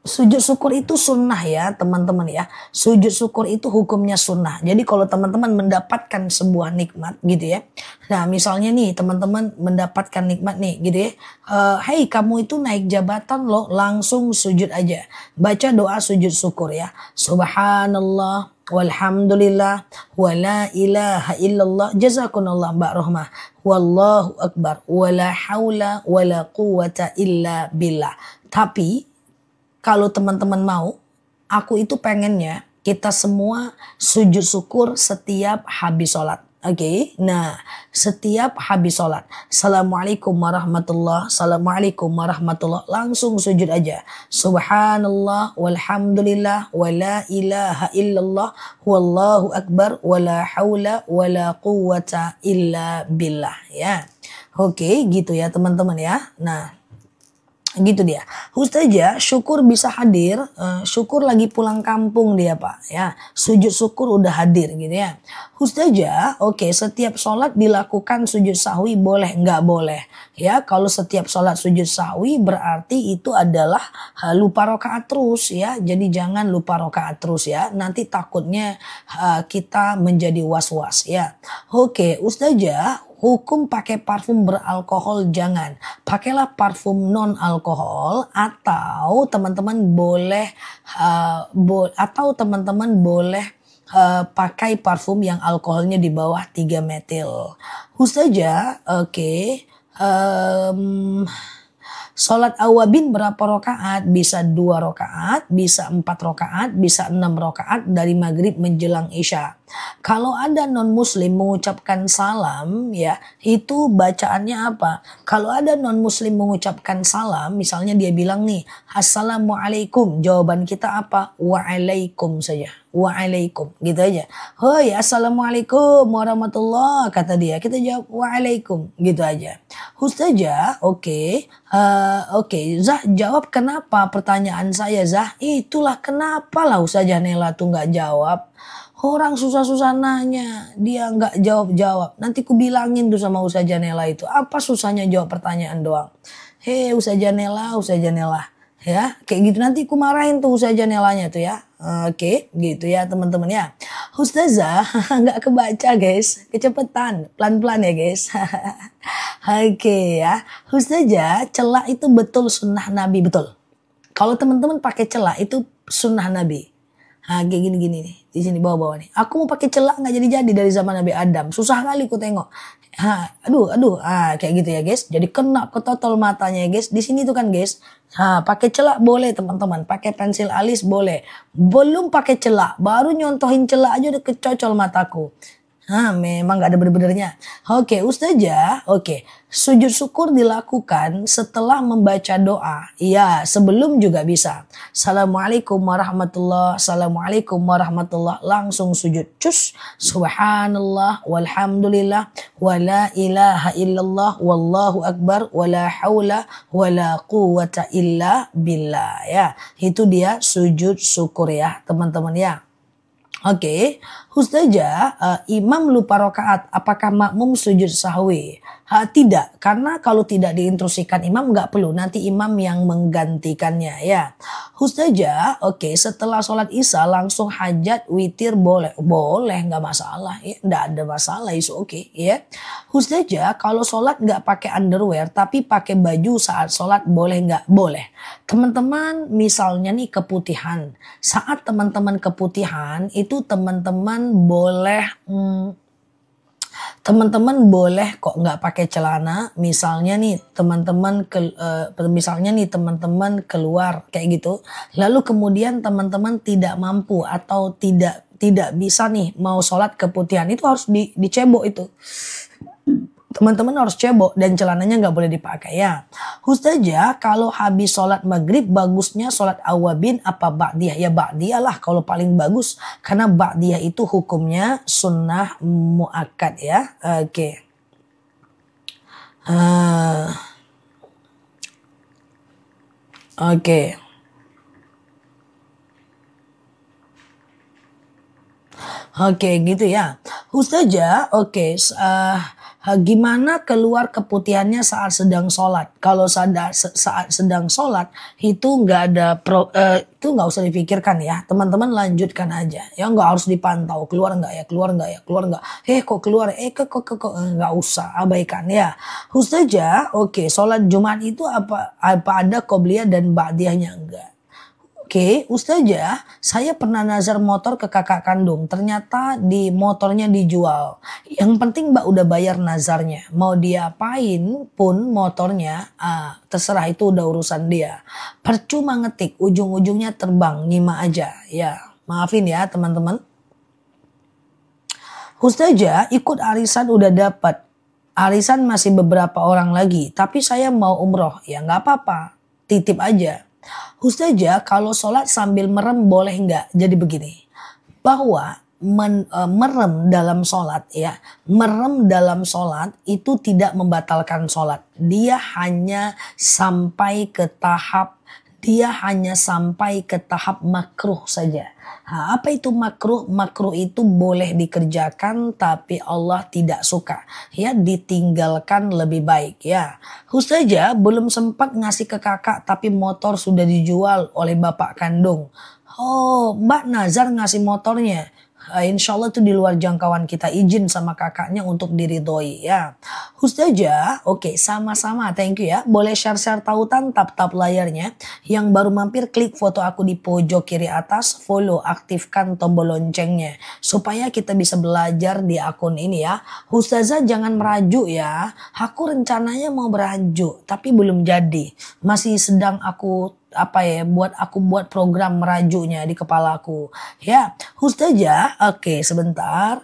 Sujud syukur itu sunnah ya teman-teman ya. Sujud syukur itu hukumnya sunnah. Jadi kalau teman-teman mendapatkan sebuah nikmat gitu ya. Nah misalnya nih teman-teman mendapatkan nikmat nih gitu ya. Hey, kamu itu naik jabatan loh, langsung sujud aja. Baca doa sujud syukur ya. Subhanallah walhamdulillah wala ilaha illallah jazakumullah Mbak Rohmah. Wallahu akbar wala haula wala quwata illa billah. Tapi kalau teman-teman mau, aku itu pengennya kita semua sujud syukur setiap habis sholat. Oke, nah setiap habis sholat, Assalamualaikum warahmatullah, langsung sujud aja. Subhanallah, walhamdulillah, wala ilaha illallah, wallahu akbar, wala hawla, wala quwwata illa billah. Ya, oke gitu ya teman-teman ya. Nah, gitu dia. Ustazah syukur bisa hadir, syukur lagi pulang kampung dia Pak ya. Sujud syukur udah hadir gitu ya. Ustazah, oke, setiap sholat dilakukan sujud sahwi boleh nggak boleh? Ya, kalau setiap sholat sujud sahwi berarti itu adalah lupa rokaat terus ya. Jadi jangan lupa rokaat terus ya. Nanti takutnya kita menjadi was-was ya. Oke, Ustazah, hukum pakai parfum beralkohol jangan. Pakailah parfum non alkohol atau teman-teman boleh pakai parfum yang alkoholnya di bawah 3 metil. Ustazah, oke. Sholat awabin berapa rokaat? Bisa 2 rokaat, bisa 4 rokaat, bisa 6 rokaat dari maghrib menjelang isya. Kalau ada non muslim mengucapkan salam ya, itu bacaannya apa? Kalau ada non muslim mengucapkan salam, misalnya dia bilang nih, assalamualaikum, jawaban kita apa? Waalaikum saja. Waalaikum gitu aja. Hoi, assalamualaikum warahmatullah, kata dia. Kita jawab waalaikum gitu aja. Ustazah, oke. Zah jawab kenapa pertanyaan saya Zah? Itulah kenapa lah Ustazah Nela tuh nggak jawab. Orang susah-susah nanya, dia nggak jawab-jawab. Nanti ku bilangin tuh sama Ustazah Nela itu. Apa susahnya jawab pertanyaan doang? Hei Ustazah Nela. Ya, kayak gitu nanti ku marahin tuh Ustazah Nelanya tuh ya. Oke, gitu ya teman-teman ya. Ustazah nggak kebaca guys, kecepetan, pelan-pelan ya guys. Oke ya, Ustazah celak itu betul sunnah Nabi, betul. Kalau teman-teman pakai celak itu sunnah Nabi. Kayak gini-gini nih, di sini bawah-bawah nih. Aku mau pakai celak nggak jadi-jadi dari zaman Nabi Adam. Susah kali ku tengok. Kayak gitu ya guys. Jadi kena ketotol matanya ya guys. Di sini tuh kan guys. Pakai celak boleh teman-teman. Pakai pensil alis boleh. Belum pakai celak, baru nyontohin celak aja udah kecocol mataku. Memang gak ada bener-benernya. Oke, Ustazah. Oke, sujud syukur dilakukan setelah membaca doa. Iya, sebelum juga bisa. Assalamualaikum warahmatullah. Assalamualaikum warahmatullah. Langsung sujud. Cus. Subhanallah. Walhamdulillah. Wala ilaha illallah. Wallahu akbar. Wala hawla. Wala quwwata illa billah. Ya, itu dia sujud syukur ya teman-teman ya. Oke, Ustazah, imam lupa rokaat, apakah makmum sujud sahwi? Tidak, karena kalau tidak diinstruksikan imam nggak perlu, nanti imam yang menggantikannya ya. Ustazah, oke, setelah sholat isya langsung hajat witir boleh nggak masalah ya, nggak ada masalah itu oke ya. Ustazah, kalau sholat nggak pakai underwear tapi pakai baju saat sholat boleh nggak? Boleh. Teman-teman misalnya nih keputihan, saat teman-teman keputihan itu teman-teman boleh kok nggak pakai celana. Misalnya nih teman-teman keluar kayak gitu, lalu kemudian teman-teman tidak mampu atau tidak bisa nih mau sholat keputihan, itu harus dicebok itu. Teman-teman harus cebok dan celananya nggak boleh dipakai ya. Ustazah, kalau habis sholat maghrib bagusnya sholat awabin apa ba'diyah? Ya ba'diyah lah kalau paling bagus. Karena ba'diyah itu hukumnya sunnah muakkad ya. Oke. Oke. Oke gitu ya. Ustazah, oke. Gimana keluar keputihannya saat sedang sholat? Kalau saat sedang sholat itu nggak ada itu nggak usah dipikirkan ya, teman-teman lanjutkan aja ya, nggak harus dipantau keluar nggak ya. Kok keluar kok nggak usah, abaikan ya. Ustazah, oke, sholat Jumat itu apa ada qobliyah dan ba'diyahnya? Enggak. Oke, Ustazah, saya pernah nazar motor ke kakak kandung. Ternyata di motornya dijual. Yang penting Mbak udah bayar nazarnya. Mau diapain pun motornya, terserah, itu udah urusan dia. Percuma ngetik, ujung-ujungnya terbang, nyimak aja. Ya, maafin ya teman-teman. Ustazah ikut arisan udah dapat. Arisan masih beberapa orang lagi, tapi saya mau umroh. Ya nggak apa-apa, titip aja. Ustazah kalau sholat sambil merem boleh nggak? Jadi begini, bahwa merem dalam sholat ya, merem dalam sholat itu tidak membatalkan sholat. Dia hanya sampai ke tahap makruh saja. Nah, apa itu makruh? Makruh itu boleh dikerjakan tapi Allah tidak suka. Ya, ditinggalkan lebih baik ya. Ustazah belum sempat ngasih ke kakak tapi motor sudah dijual oleh bapak kandung. Oh, Mbak Nazar ngasih motornya. Insya Allah itu di luar jangkauan kita, izin sama kakaknya untuk diridhoi ya. Ustazah, oke, sama-sama, thank you ya. Boleh share-share tautan, tap-tap layarnya. Yang baru mampir klik foto aku di pojok kiri atas, follow, aktifkan tombol loncengnya. Supaya kita bisa belajar di akun ini ya. Ustazah jangan merajuk ya. Aku rencananya mau merajuk, tapi belum jadi. Masih sedang aku buat program merajuknya di kepalaku ya. Ustazah, oke sebentar,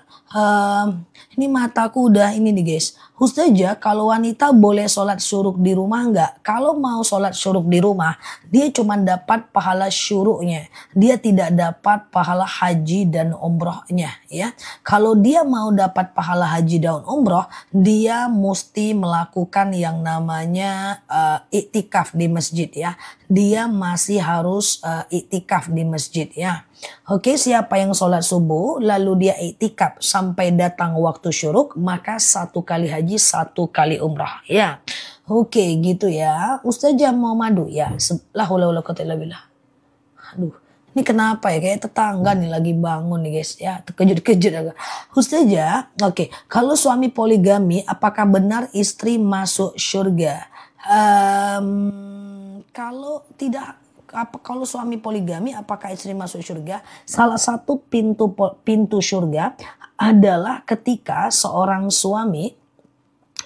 ini mataku udah ini nih guys. Ustazah kalau wanita boleh sholat syuruk di rumah nggak? Kalau mau sholat syuruk di rumah, dia cuma dapat pahala syuruknya, dia tidak dapat pahala haji dan umrohnya ya. Kalau dia mau dapat pahala haji dan umroh, dia mesti melakukan yang namanya iktikaf di masjid ya. Dia masih harus iktikaf di masjid ya. Oke, siapa yang sholat subuh lalu dia iktikaf sampai datang waktu syuruk, maka 1 kali haji 1 kali umrah ya. Oke gitu ya. Ustazah mau madu ya. Aduh, ini kenapa ya, kayak tetangga nih lagi bangun nih guys ya, terkejut-kejut agak. Ustazah, oke, kalau suami poligami apakah benar istri masuk surga? Kalau suami poligami apakah istri masuk surga? Salah satu pintu surga adalah ketika seorang suami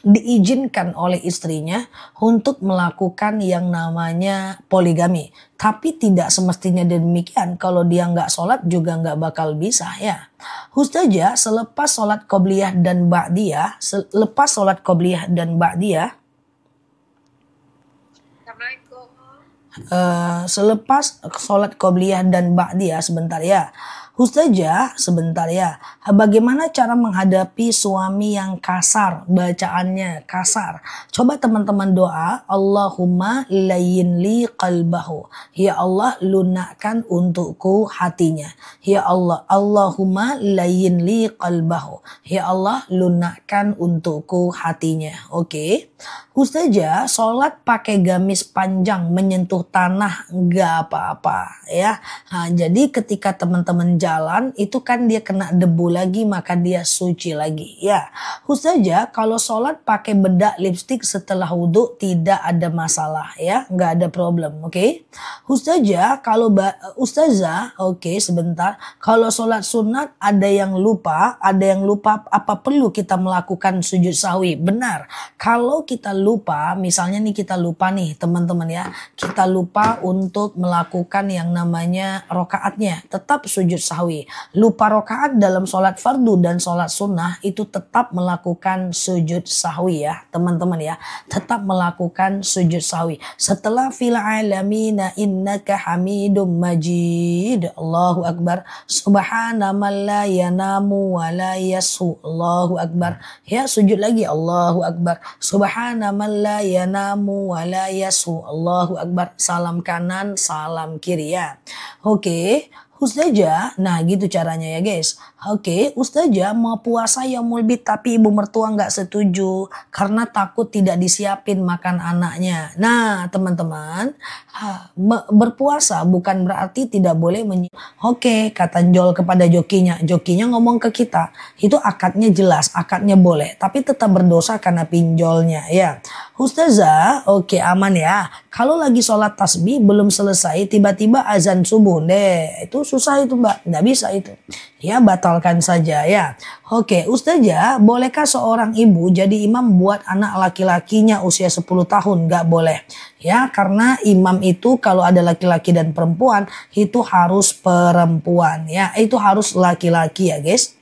diizinkan oleh istrinya untuk melakukan yang namanya poligami. Tapi tidak semestinya demikian. Kalau dia nggak sholat juga nggak bakal bisa ya. Ustazah, selepas sholat qobliyah dan ba'diyah, selepas sholat qobliyah dan ba'diyah sebentar ya. Ustazah sebentar ya. Bagaimana cara menghadapi suami yang kasar, bacaannya kasar? Coba teman-teman doa, Allahumma layyin li qalbahu. Ya Allah lunakkan untukku hatinya. Ya Allah, Allahumma layyin li qalbahu. Ya Allah lunakkan untukku hatinya. Oke. Ustazah, sholat pakai gamis panjang menyentuh tanah nggak apa-apa ya. Nah, jadi ketika teman-teman jalan itu kan dia kena debu lagi maka dia suci lagi ya. Ustazah, kalau sholat pakai bedak lipstik setelah wudhu tidak ada masalah ya, nggak ada problem, oke? Ustazah, oke sebentar. Kalau sholat sunat ada yang lupa apa perlu kita melakukan sujud sahwi? Benar. Kalau kita lupa, misalnya nih kita lupa nih teman-teman ya, kita lupa untuk melakukan yang namanya rokaatnya, tetap sujud sahwi. Lupa rokaat dalam sholat fardu dan sholat sunnah itu tetap melakukan sujud sahwi ya teman-teman ya, tetap melakukan sujud sahwi. Setelah fil alamina innaka hamidum majid, Allahu akbar, subhana man la yanamu wa la yasu, Allahu akbar ya, sujud lagi, Allahu akbar, subhana man la yanamu wa la yasu, Allahu akbar, salam kanan salam kiri ya. Oke. Ustazah, nah gitu caranya ya guys. Oke, Ustazah mau puasa yaumul bid tapi ibu mertua nggak setuju karena takut tidak disiapin makan anaknya. Nah teman-teman, berpuasa bukan berarti tidak boleh Oke, kata Jol kepada jokinya. Jokinya ngomong ke kita, itu akadnya jelas, akadnya boleh, tapi tetap berdosa karena pinjolnya ya. Ustazah, oke aman ya. Kalau lagi sholat tasbih belum selesai tiba-tiba azan subuh deh, itu susah itu mbak, nggak bisa itu. Ya batalkan saja ya. Oke, Ustazah, bolehkah seorang ibu jadi imam buat anak laki-lakinya usia 10 tahun? Nggak boleh. Ya, karena imam itu kalau ada laki-laki dan perempuan itu harus perempuan ya, itu harus laki-laki ya guys.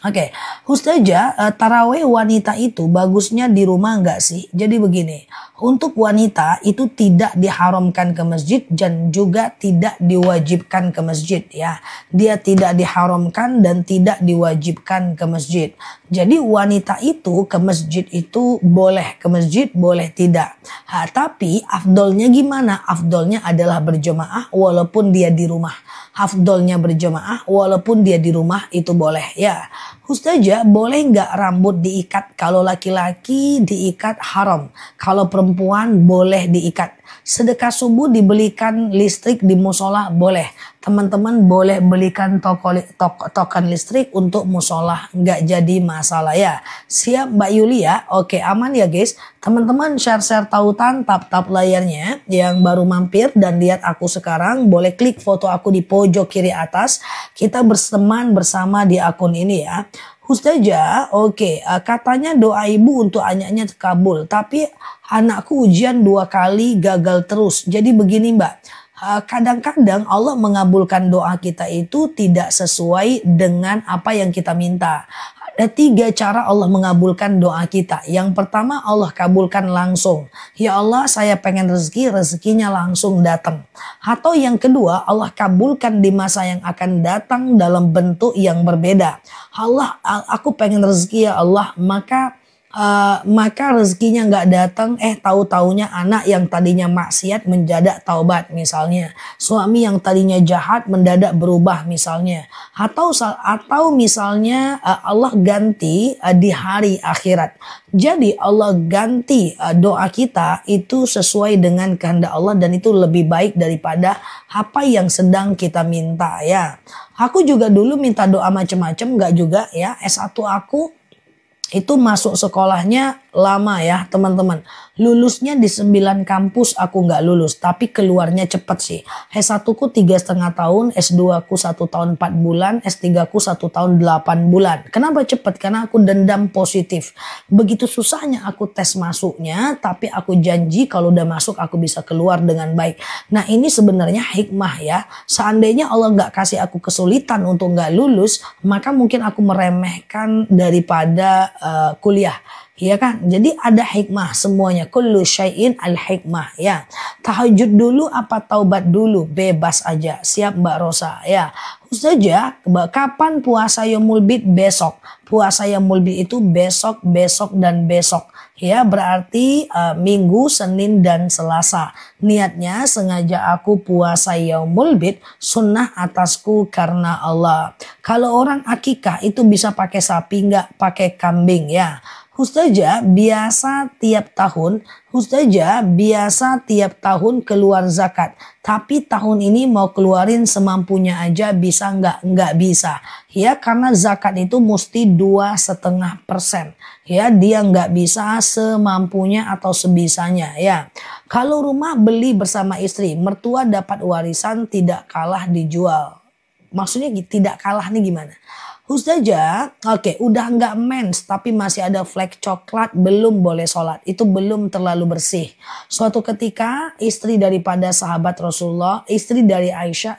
Oke, Ustazah, taraweh wanita itu bagusnya di rumah nggak sih? Jadi begini, untuk wanita itu tidak diharamkan ke masjid dan juga tidak diwajibkan ke masjid ya. Dia tidak diharamkan dan tidak diwajibkan ke masjid. Jadi wanita itu ke masjid itu boleh ke masjid, boleh tidak. Tapi afdolnya gimana? Afdolnya adalah berjemaah walaupun dia di rumah. Afdolnya berjemaah walaupun dia di rumah itu boleh ya. Ustazah, boleh nggak rambut diikat? Kalau laki-laki diikat haram. Kalau perempuan boleh diikat. Sedekah subuh dibelikan listrik di musola boleh. Teman-teman boleh belikan token listrik untuk musola. Nggak jadi masalah ya. Siap Mbak Yulia? Oke, aman ya guys. Teman-teman share-share tautan, tap-tap layarnya. Yang baru mampir dan lihat aku sekarang, boleh klik foto aku di pojok kiri atas. Kita berteman bersama di akun ini ya. Ustazah, oke, katanya doa ibu untuk anaknya terkabul. Tapi anakku ujian 2 kali gagal terus. Jadi begini Mbak, kadang-kadang Allah mengabulkan doa kita itu tidak sesuai dengan apa yang kita minta. Ada 3 cara Allah mengabulkan doa kita. Yang pertama, Allah kabulkan langsung. Ya Allah, saya pengen rezeki, rezekinya langsung datang. Atau yang kedua, Allah kabulkan di masa yang akan datang dalam bentuk yang berbeda. Allah, aku pengen rezeki ya Allah, maka rezekinya nggak datang, tahu-taunya anak yang tadinya maksiat mendadak taubat misalnya, suami yang tadinya jahat mendadak berubah misalnya, atau misalnya Allah ganti di hari akhirat. Jadi Allah ganti doa kita itu sesuai dengan kehendak Allah dan itu lebih baik daripada apa yang sedang kita minta ya. Aku juga dulu minta doa macam-macam, nggak juga ya. S1 aku itu masuk sekolahnya lama ya teman-teman. Lulusnya di 9 kampus aku nggak lulus, tapi keluarnya cepet sih. S1 ku 3,5 tahun, S2 ku 1 tahun 4 bulan, S3 ku 1 tahun 8 bulan. Kenapa cepet? Karena aku dendam positif. Begitu susahnya aku tes masuknya, tapi aku janji kalau udah masuk aku bisa keluar dengan baik. Nah ini sebenarnya hikmah ya. Seandainya Allah nggak kasih aku kesulitan untuk nggak lulus, maka mungkin aku meremehkan daripada kuliah. Iya kan? Jadi ada hikmah semuanya. Kullu syai'in al hikmah ya. Tahajud dulu apa taubat dulu? Bebas aja. Siap Mbak Rosa ya. Ustazah, kapan puasa Yaumul Bid? Besok. Puasa Yaumul Bid itu besok, besok dan besok. Ya, berarti Minggu, Senin dan Selasa. Niatnya sengaja aku puasa Yaumul Bid, sunnah atasku karena Allah. Kalau orang akikah itu bisa pakai sapi nggak pakai kambing ya. Ustazah biasa tiap tahun keluar zakat. Tapi tahun ini mau keluarin semampunya aja, bisa nggak? Nggak bisa. Ya karena zakat itu mesti 2,5%. Ya dia nggak bisa semampunya atau sebisanya ya. Kalau rumah beli bersama istri, mertua dapat warisan tidak kalah dijual. Maksudnya tidak kalah nih gimana? Ustazah, oke, udah nggak mens tapi masih ada flek coklat, belum boleh sholat. Itu belum terlalu bersih. Suatu ketika istri daripada sahabat Rasulullah, istri dari Aisyah,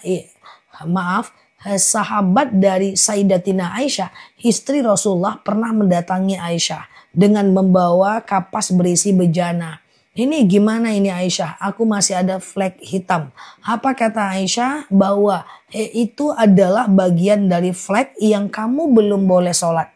sahabat dari Sayyidatina Aisyah, istri Rasulullah pernah mendatangi Aisyah dengan membawa kapas berisi bejana. Ini gimana ini Aisyah? Aku masih ada flek hitam. Apa kata Aisyah? Bahwa itu adalah bagian dari flek yang kamu belum boleh sholat.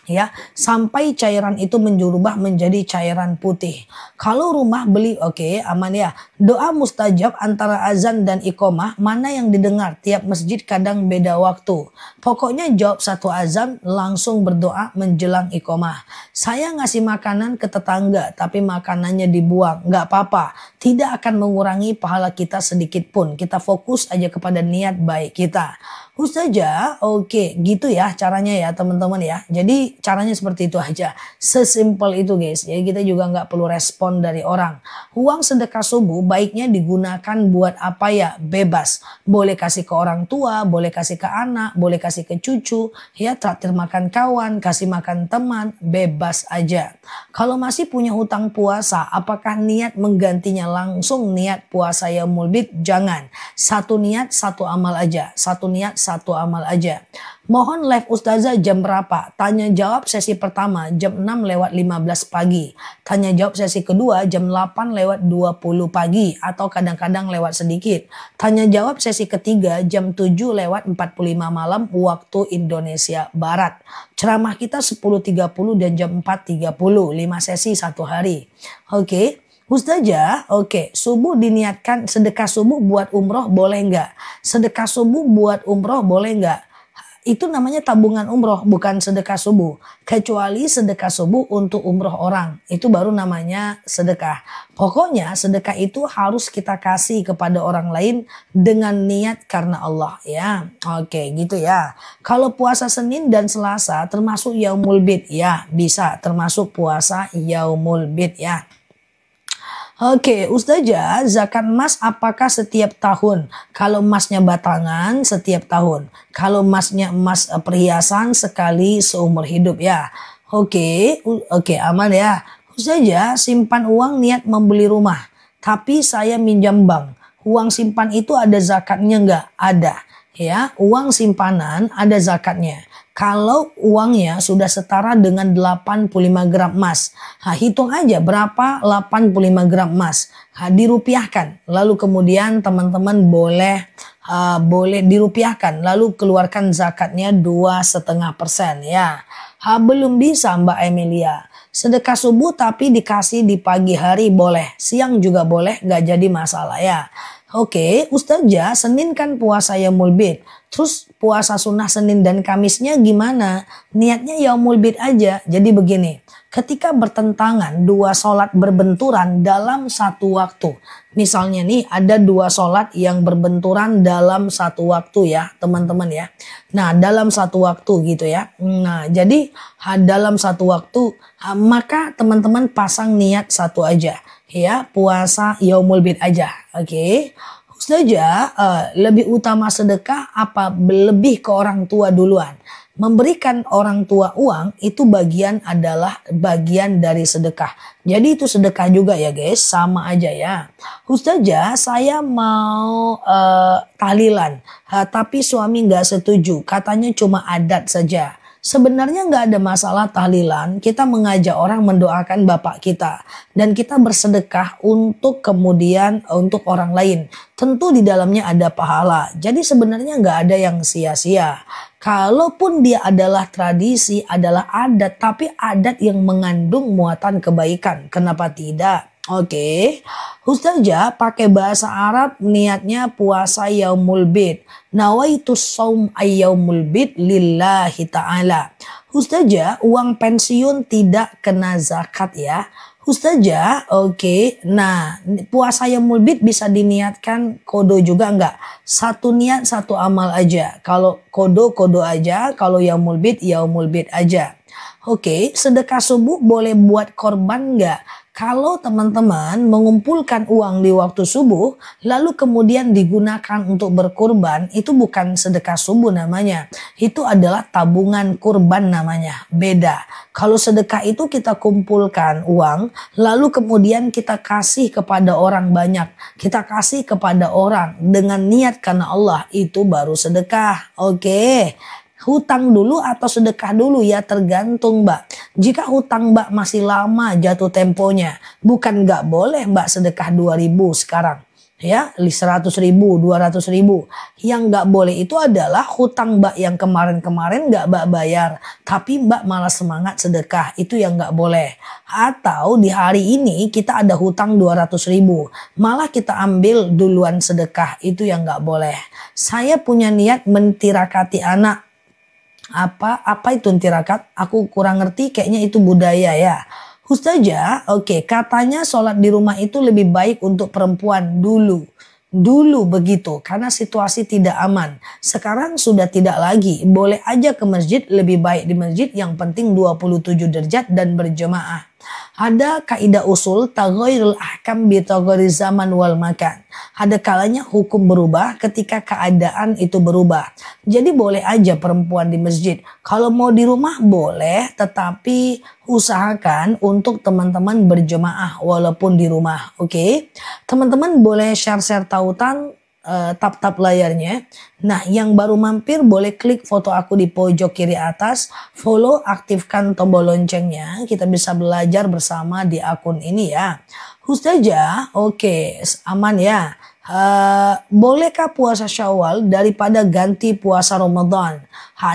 Ya, sampai cairan itu berubah menjadi cairan putih. Kalau rumah beli, oke, aman ya. Doa mustajab antara azan dan iqomah, mana yang didengar? Tiap masjid kadang beda waktu. Pokoknya jawab satu azan, langsung berdoa menjelang iqomah. Saya ngasih makanan ke tetangga, tapi makanannya dibuang. Nggak apa-apa. Tidak akan mengurangi pahala kita sedikit pun. Kita fokus aja kepada niat baik kita. Ustazah, oke, gitu ya caranya ya teman-teman ya. Jadi caranya seperti itu aja. Sesimpel itu guys. Jadi kita juga nggak perlu respon dari orang. Uang sedekah subuh baiknya digunakan buat apa ya? Bebas. Boleh kasih ke orang tua, boleh kasih ke anak, boleh kasih ke cucu. Ya traktir makan kawan, kasih makan teman, bebas aja. Kalau masih punya hutang puasa, apakah niat menggantinya langsung niat puasa Yaumul Bid? Jangan. Satu niat, satu amal aja. Satu niat, satu amal aja. Mohon live Ustazah jam berapa? Tanya jawab sesi pertama jam 6:15 pagi. Tanya jawab sesi kedua jam 8:20 pagi atau kadang-kadang lewat sedikit. Tanya jawab sesi ketiga jam 7:45 malam waktu Indonesia Barat. Ceramah kita 10:30 dan jam 4:30. 5 sesi satu hari. Oke. Ustazah, oke, subuh diniatkan sedekah subuh buat umroh boleh nggak? Sedekah subuh buat umroh boleh nggak? Itu namanya tabungan umroh, bukan sedekah subuh. Kecuali sedekah subuh untuk umroh orang. Itu baru namanya sedekah. Pokoknya sedekah itu harus kita kasih kepada orang lain dengan niat karena Allah ya. Oke gitu ya. Kalau puasa Senin dan Selasa termasuk Yaumul Bid ya. Bisa termasuk puasa Yaumul Bid ya. Oke, Ustazah, zakat emas apakah setiap tahun? Kalau emasnya batangan, setiap tahun. Kalau emasnya emas perhiasan, sekali seumur hidup ya. Oke, aman ya. Ustazah, simpan uang niat membeli rumah. Tapi saya minjam bank. Uang simpan itu ada zakatnya nggak? Ada. Ya, uang simpanan ada zakatnya. Kalau uangnya sudah setara dengan 85 gram emas. Nah, hitung aja berapa 85 gram emas. Nah, dirupiahkan. Lalu kemudian teman-teman boleh dirupiahkan. Lalu keluarkan zakatnya 2,5% ya. Belum bisa Mbak Emilia. Sedekah subuh tapi dikasih di pagi hari boleh. Siang juga boleh, gak jadi masalah ya. Oke, Ustazah, Senin kan puasa Yaumul Bid. Terus puasa sunnah Senin dan Kamisnya gimana? Niatnya Yaumul Bid aja. Jadi begini, ketika bertentangan dua sholat berbenturan dalam satu waktu. Misalnya nih ada dua sholat yang berbenturan dalam satu waktu ya teman-teman ya. Nah dalam satu waktu gitu ya. Nah jadi dalam satu waktu maka teman-teman pasang niat satu aja. Ya puasa Yaumul Bid aja. Oke. Ustazah, lebih utama sedekah apa lebih ke orang tua duluan? Memberikan orang tua uang itu adalah bagian dari sedekah. Jadi itu sedekah juga ya guys, sama aja ya. Ustazah, saya mau tahlilan, tapi suami nggak setuju, katanya cuma adat saja. Sebenarnya nggak ada masalah tahlilan, kita mengajak orang mendoakan bapak kita. Dan kita bersedekah untuk kemudian untuk orang lain. Tentu di dalamnya ada pahala. Jadi sebenarnya nggak ada yang sia-sia. Kalaupun dia adalah tradisi, adalah adat, tapi adat yang mengandung muatan kebaikan. Kenapa tidak? Oke, Ustazah pakai bahasa Arab niatnya puasa Yaumul Bid. Nawaitu shaum ayyaumul bid lillahi ta'ala. Ustazah, uang pensiun tidak kena zakat ya. Ustazah, oke. Nah, puasa Yaumul Bid bisa diniatkan kodo juga enggak? Satu niat, satu amal aja. Kalau kodo aja. Kalau Yaumul Bid aja. Oke, sedekah subuh boleh buat korban enggak? Kalau teman-teman mengumpulkan uang di waktu subuh, lalu kemudian digunakan untuk berkurban, itu bukan sedekah subuh namanya. Itu adalah tabungan kurban namanya. Beda. Kalau sedekah itu kita kumpulkan uang, lalu kemudian kita kasih kepada orang banyak. Kita kasih kepada orang dengan niat karena Allah, itu baru sedekah. Oke. Hutang dulu atau sedekah dulu ya tergantung Mbak. Jika hutang Mbak masih lama jatuh temponya, bukan nggak boleh Mbak sedekah 2.000 sekarang. Ya 100.000, 200.000. Yang nggak boleh itu adalah hutang Mbak yang kemarin-kemarin nggak Mbak bayar. Tapi Mbak malah semangat sedekah, itu yang nggak boleh. Atau di hari ini kita ada hutang 200.000. Malah kita ambil duluan sedekah, itu yang nggak boleh. Saya punya niat mentirakati anak. Apa itu tirakat? Aku kurang ngerti, kayaknya itu budaya ya. Ustazah, oke, katanya sholat di rumah itu lebih baik untuk perempuan dulu. Dulu begitu, karena situasi tidak aman. Sekarang sudah tidak lagi. Boleh aja ke masjid, lebih baik di masjid. Yang penting 27 derajat dan berjemaah. Ada kaidah usul taghayyurul ahkam bi taghayyuri zaman wal makan. Ada kalanya hukum berubah ketika keadaan itu berubah. Jadi boleh aja perempuan di masjid. Kalau mau di rumah boleh, tetapi usahakan untuk teman-teman berjemaah walaupun di rumah. Oke. Teman-teman boleh share-share tautan tap-tap layarnya. Nah, yang baru mampir boleh klik foto aku di pojok kiri atas, follow, aktifkan tombol loncengnya. Kita bisa belajar bersama di akun ini ya. Ustazah, oke, aman ya. Bolehkah puasa Syawal daripada ganti puasa Ramadan?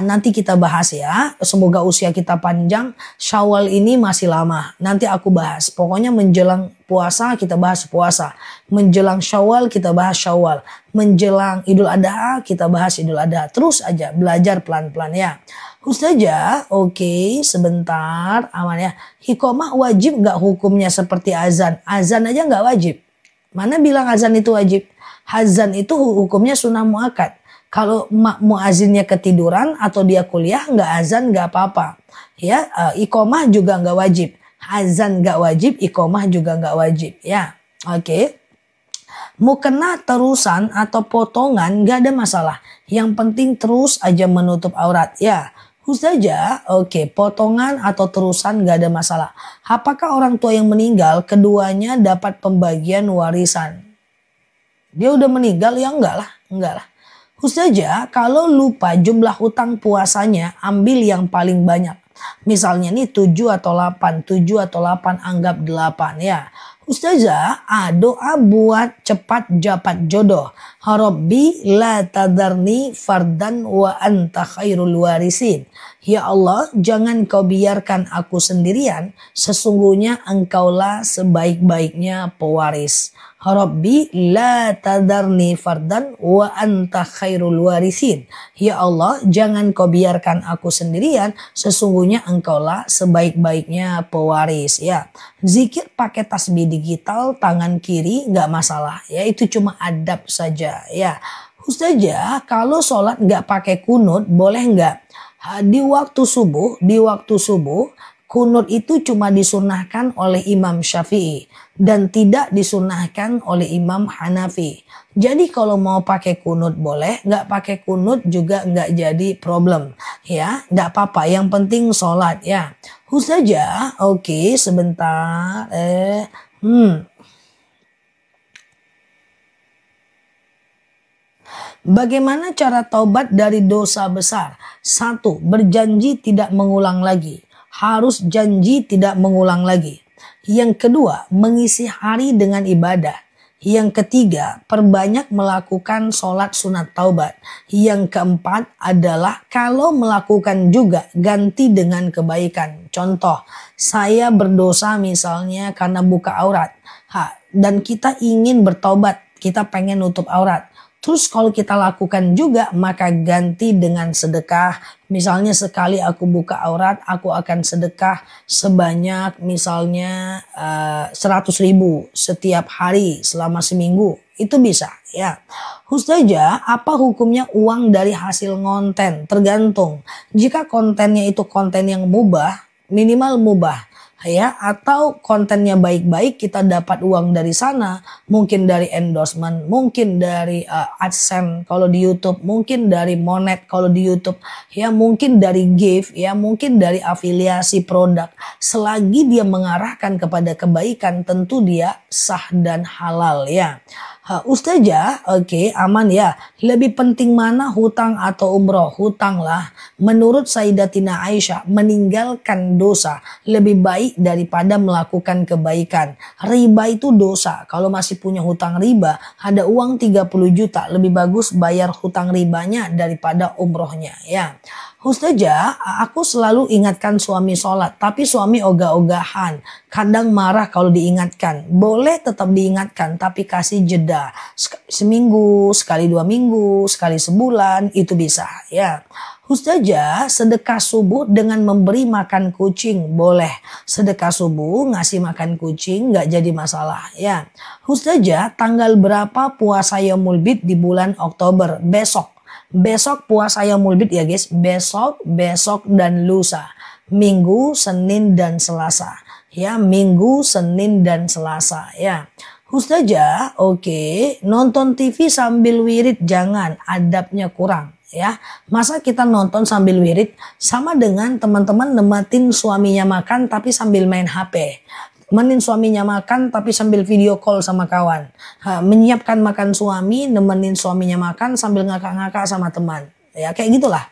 Nanti kita bahas ya. Semoga usia kita panjang. Syawal ini masih lama. Nanti aku bahas. Pokoknya menjelang puasa kita bahas puasa. Menjelang Syawal kita bahas Syawal. Menjelang Idul Adha kita bahas Idul Adha. Terus aja belajar pelan-pelan ya. Ustazah, oke, sebentar, aman ya. Iqamah wajib nggak hukumnya seperti azan? Azan aja nggak wajib. Mana bilang azan itu wajib? Azan itu hukumnya sunnah muakkad. Kalau muazinnya ketiduran atau dia kuliah nggak azan nggak apa-apa. Ya, iqamah juga nggak wajib. Azan nggak wajib, iqamah juga nggak wajib. Ya, oke. Mau kena terusan atau potongan nggak ada masalah. Yang penting terus aja menutup aurat. Ya. Ustazah, oke, potongan atau terusan gak ada masalah. Apakah orang tua yang meninggal keduanya dapat pembagian warisan? Dia udah meninggal ya enggak lah. Ustazah, kalau lupa jumlah hutang puasanya ambil yang paling banyak. Misalnya nih 7 atau 8, 7 atau 8 anggap 8 ya. Ustazah, doa buat cepat dapat jodoh. Rabbi la tadarni fardan wa anta khairul warisin. Ya Allah, jangan kau biarkan aku sendirian. Sesungguhnya engkaulah sebaik-baiknya pewaris. Rabbi la tadarni fardan wa anta khairul warisin. Ya Allah, jangan kau biarkan aku sendirian. Sesungguhnya engkaulah sebaik-baiknya pewaris. Ya, zikir pakai tasbih digital tangan kiri nggak masalah. Ya, itu cuma adab saja. Ya, Ustazah, kalau sholat nggak pakai kunut boleh nggak? Di waktu subuh kunut itu cuma disunahkan oleh Imam Syafi'i dan tidak disunahkan oleh Imam Hanafi. Jadi kalau mau pakai kunut boleh, nggak pakai kunut juga nggak jadi problem. Ya, nggak apa-apa. Yang penting sholat ya. Ustazah, oke, sebentar. Bagaimana cara taubat dari dosa besar? 1. Berjanji tidak mengulang lagi. Harus janji tidak mengulang lagi. Yang kedua, mengisi hari dengan ibadah. Yang ketiga, perbanyak melakukan sholat sunat taubat. Yang keempat adalah kalau melakukan juga ganti dengan kebaikan. Contoh, saya berdosa misalnya karena buka aurat. Dan kita ingin bertaubat, kita pengen nutup aurat. Terus kalau kita lakukan juga maka ganti dengan sedekah. Misalnya sekali aku buka aurat, aku akan sedekah sebanyak misalnya 100.000 setiap hari selama seminggu. Itu bisa ya. Ustazah, apa hukumnya uang dari hasil konten? Tergantung. Jika kontennya itu konten yang mubah, minimal mubah. Ya, atau kontennya baik-baik kita dapat uang dari sana, mungkin dari endorsement, mungkin dari AdSense kalau di YouTube, mungkin dari Monet kalau di YouTube, ya mungkin dari gift, ya mungkin dari afiliasi produk. Selagi dia mengarahkan kepada kebaikan tentu dia sah dan halal ya. Ustazah, oke, aman ya. Lebih penting mana hutang atau umroh? Hutang lah. Menurut Sayyidatina Aisyah, meninggalkan dosa lebih baik daripada melakukan kebaikan. Riba itu dosa. Kalau masih punya hutang riba, ada uang 30 juta, lebih bagus bayar hutang ribanya daripada umrohnya ya. Ustazah, aku selalu ingatkan suami sholat, tapi suami ogah-ogahan. Kadang marah kalau diingatkan. Boleh tetap diingatkan, tapi kasih jeda. Seminggu, sekali 2 minggu, sekali sebulan, itu bisa ya. Ustazah, sedekah subuh dengan memberi makan kucing boleh. Sedekah subuh ngasih makan kucing nggak jadi masalah ya. Ustazah, tanggal berapa puasa Yaumul Bid di bulan Oktober? Besok puasa Yaumul Bid ya guys. Besok dan lusa. Minggu, Senin dan Selasa. Ya, Minggu, Senin dan Selasa ya. Ustazah, oke, nonton TV sambil wirid jangan, adabnya kurang ya. Masa kita nonton sambil wirid sama dengan teman-teman nematin suaminya makan tapi sambil main HP. nemenin suaminya makan tapi sambil video call sama kawan. Menyiapkan makan suami, nemenin suaminya makan sambil ngakak-ngakak sama teman. Ya kayak gitulah.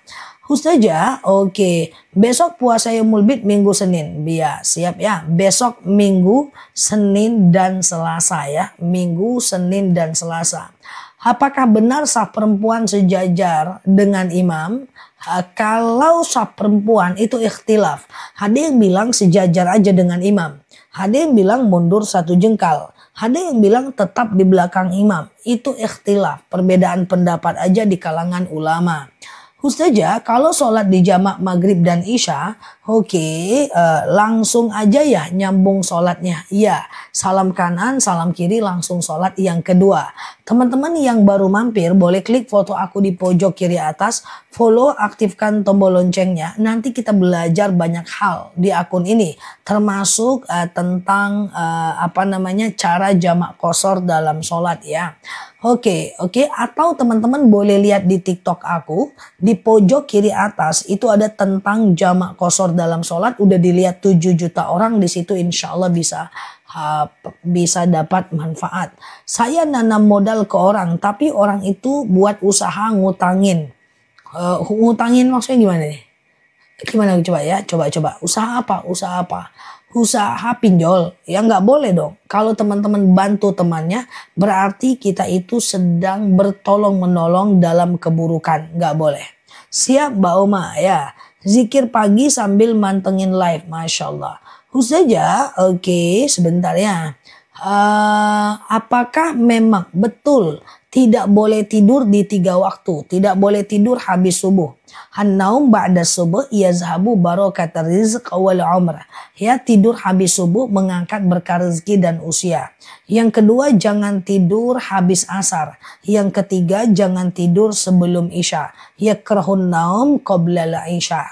Ustazah, oke. Besok puasa Yaumul Bid Minggu Senin. Biar siap ya. Besok Minggu, Senin dan Selasa ya. Minggu, Senin dan Selasa. Apakah benar saf perempuan sejajar dengan imam? Kalau saf perempuan itu ikhtilaf. Ada yang bilang sejajar aja dengan imam. Ada yang bilang mundur 1 jengkal. Ada yang bilang tetap di belakang imam. Itu ikhtilaf. Perbedaan pendapat aja di kalangan ulama. Ustazah, kalau sholat di jamak maghrib dan isya, langsung aja ya nyambung sholatnya. Iya, salam kanan, salam kiri langsung sholat yang kedua. Teman-teman yang baru mampir boleh klik foto aku di pojok kiri atas, follow, aktifkan tombol loncengnya. Nanti kita belajar banyak hal di akun ini, termasuk tentang cara jamak qashar dalam sholat ya. Oke. Atau teman-teman boleh lihat di TikTok aku di pojok kiri atas itu ada tentang jamak qashar dalam sholat, udah dilihat 7 juta orang di situ, insya Allah bisa dapat manfaat. Saya nanam modal ke orang tapi orang itu buat usaha ngutangin. Ngutangin maksudnya gimana nih? Gimana coba ya? Coba. Usaha apa? Usaha pinjol. Ya nggak boleh dong. Kalau teman-teman bantu temannya berarti kita itu sedang bertolong menolong dalam keburukan. Nggak boleh. Siap Mbak Oma ya. Zikir pagi sambil mantengin live. Masya Allah. Ustazah, sebentar ya. Apakah memang betul tidak boleh tidur di 3 waktu? Tidak boleh tidur habis subuh. An-naum ba'da subuh yazhabu barakatar rizq wal umrah. Ya, tidur habis subuh mengangkat berkah rezeki dan usia. Yang kedua, jangan tidur habis asar. Yang ketiga, jangan tidur sebelum isya. Yakrahun naum qabla al-isya.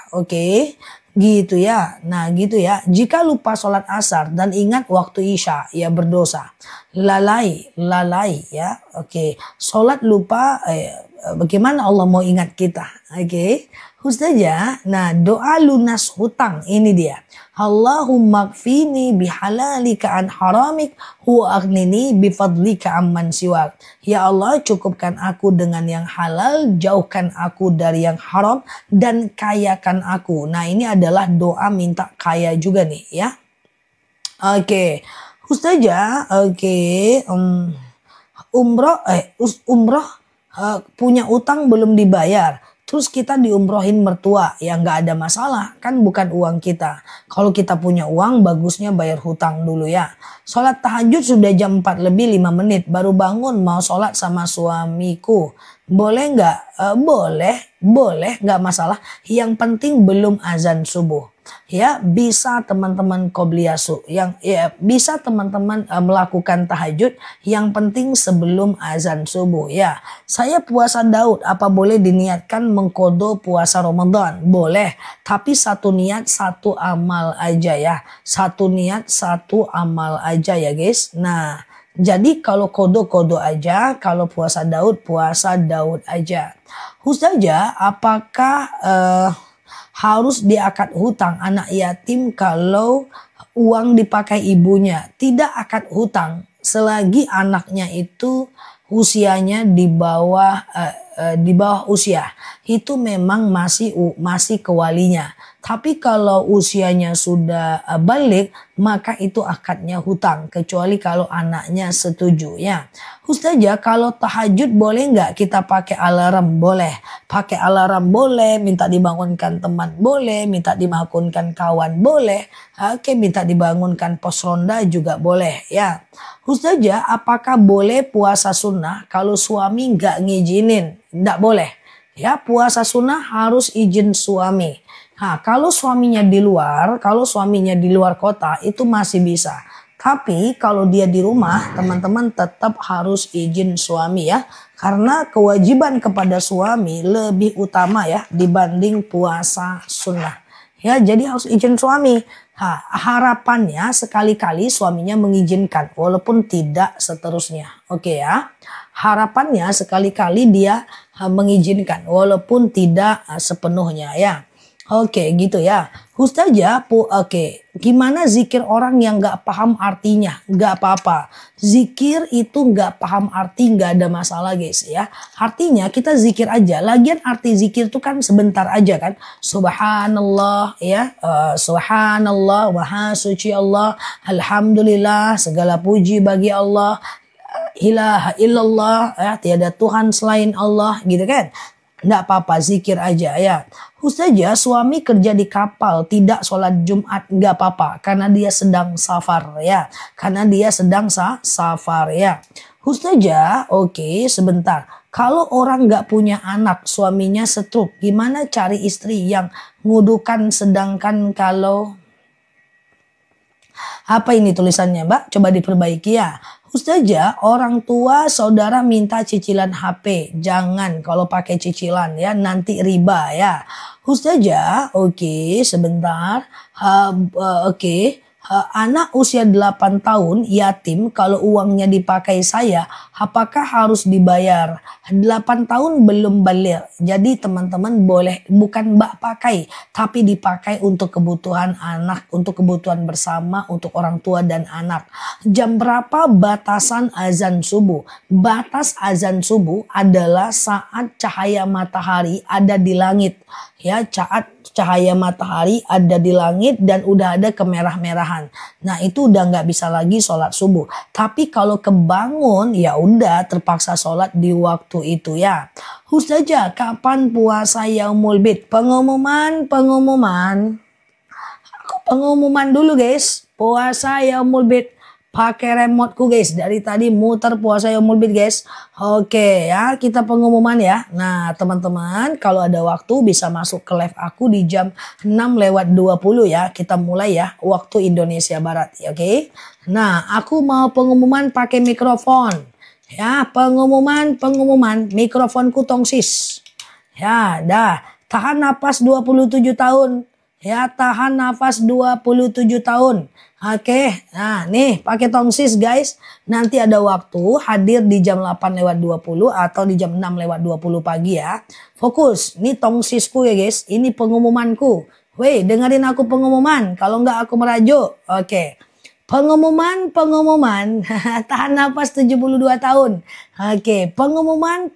Gitu ya. Nah gitu ya. Jika lupa sholat asar dan ingat waktu isya, ya berdosa. Lalai ya. Sholat lupa, bagaimana Allah mau ingat kita? Ustazah, nah doa lunas hutang ini dia. Allahumma kfini bihalalika an haramik wa aghnini bifadlika amman siwak. Ya Allah, cukupkan aku dengan yang halal, jauhkan aku dari yang haram, dan kayakan aku. Nah ini adalah doa minta kaya juga nih ya. Ustazah, umroh punya utang belum dibayar. Terus kita diumrohin mertua, ya nggak ada masalah, kan bukan uang kita. Kalau kita punya uang, bagusnya bayar hutang dulu ya. Sholat tahajud sudah jam 4 lebih 5 menit, baru bangun mau sholat sama suamiku. Boleh nggak? Boleh, nggak masalah. Yang penting belum azan subuh. Ya, bisa teman-teman qobliyasu, bisa teman-teman melakukan tahajud, yang penting sebelum azan subuh ya. Saya puasa Daud, apa boleh diniatkan mengkodo puasa Ramadan? Boleh, tapi satu niat satu amal aja ya. Satu niat satu amal aja ya guys. Nah, jadi kalau kodo aja, kalau puasa Daud aja. Ustazah, apakah harus diakad hutang anak yatim kalau uang dipakai ibunya? Tidak akad hutang selagi anaknya itu usianya di bawah usia. Itu memang masih kewalinya. Tapi kalau usianya sudah balik, maka itu akadnya hutang. Kecuali kalau anaknya setuju ya. Ustazah, kalau tahajud boleh nggak kita pakai alarm? Boleh. Pakai alarm boleh, minta dibangunkan teman boleh, minta dibangunkan kawan boleh. Minta dibangunkan pos ronda juga boleh ya. Ustazah, apakah boleh puasa sunnah kalau suami nggak ngizinin? Nggak boleh. Ya, puasa sunnah harus izin suami. Kalau suaminya di luar kota itu masih bisa. Tapi kalau dia di rumah, teman-teman tetap harus izin suami ya. Karena kewajiban kepada suami lebih utama ya dibanding puasa sunnah. Ya, jadi harus izin suami. Harapannya sekali-kali suaminya mengizinkan walaupun tidak seterusnya. Ya. Harapannya sekali-kali dia mengizinkan walaupun tidak sepenuhnya ya. Oke, gitu ya. Ustazah, oke. Gimana zikir orang yang nggak paham artinya? Nggak apa-apa. Zikir itu nggak paham arti, nggak ada masalah guys ya. Artinya kita zikir aja. Lagian arti zikir itu kan sebentar aja kan. Subhanallah ya. Subhanallah, maha suci Allah. Alhamdulillah, segala puji bagi Allah. Ilaha illallah ya, tiada Tuhan selain Allah gitu kan. Nggak apa-apa, zikir aja ya. Ustazah, suami kerja di kapal, tidak sholat Jumat, nggak apa-apa. Karena dia sedang safar ya. Karena dia sedang safar ya. Ustazah, oke sebentar. Kalau orang nggak punya anak, suaminya stroke, gimana cari istri yang ngudukan sedangkan kalau... Apa ini tulisannya Mbak? Coba diperbaiki ya. Ustazah, orang tua saudara minta cicilan HP. Jangan kalau pakai cicilan ya, nanti riba ya. Ustazah, oke sebentar. Oke. Anak usia 8 tahun yatim, kalau uangnya dipakai saya, apakah harus dibayar? 8 tahun belum balik. Jadi teman-teman boleh, bukan Mbak pakai, tapi dipakai untuk kebutuhan anak, untuk kebutuhan bersama, untuk orang tua dan anak. Jam berapa batasan azan subuh? Batas azan subuh adalah saat cahaya matahari ada di langit. Ya, saat cahaya matahari ada di langit dan udah ada kemerah-merahan. Nah, itu udah nggak bisa lagi sholat subuh. Tapi kalau kebangun ya udah terpaksa sholat di waktu itu ya. Ustazah, kapan puasa Yaumul Bid? Pengumuman dulu guys. Puasa Yaumul Bid. Pakai remoteku guys. Dari tadi muter puasa Yaumul Bid guys. Oke ya, kita pengumuman ya. Nah teman-teman, kalau ada waktu bisa masuk ke live aku di jam 6:20 ya. Kita mulai ya, waktu Indonesia Barat ya, oke. Nah aku mau pengumuman pakai mikrofon. Ya, pengumuman, mikrofonku tongsis. Ya, dah. Tahan nafas 27 tahun. Ya, tahan nafas 27 tahun. Oke, nah nih pakai tongsis guys. Nanti ada waktu hadir di jam 8:20 atau di jam 6:20 pagi ya. Fokus, ini tongsisku ya guys. Ini pengumumanku. Weh, dengerin aku pengumuman. Kalau nggak aku merajuk. Oke. Pengumuman. Tahan nafas 72 tahun. Oke, pengumuman.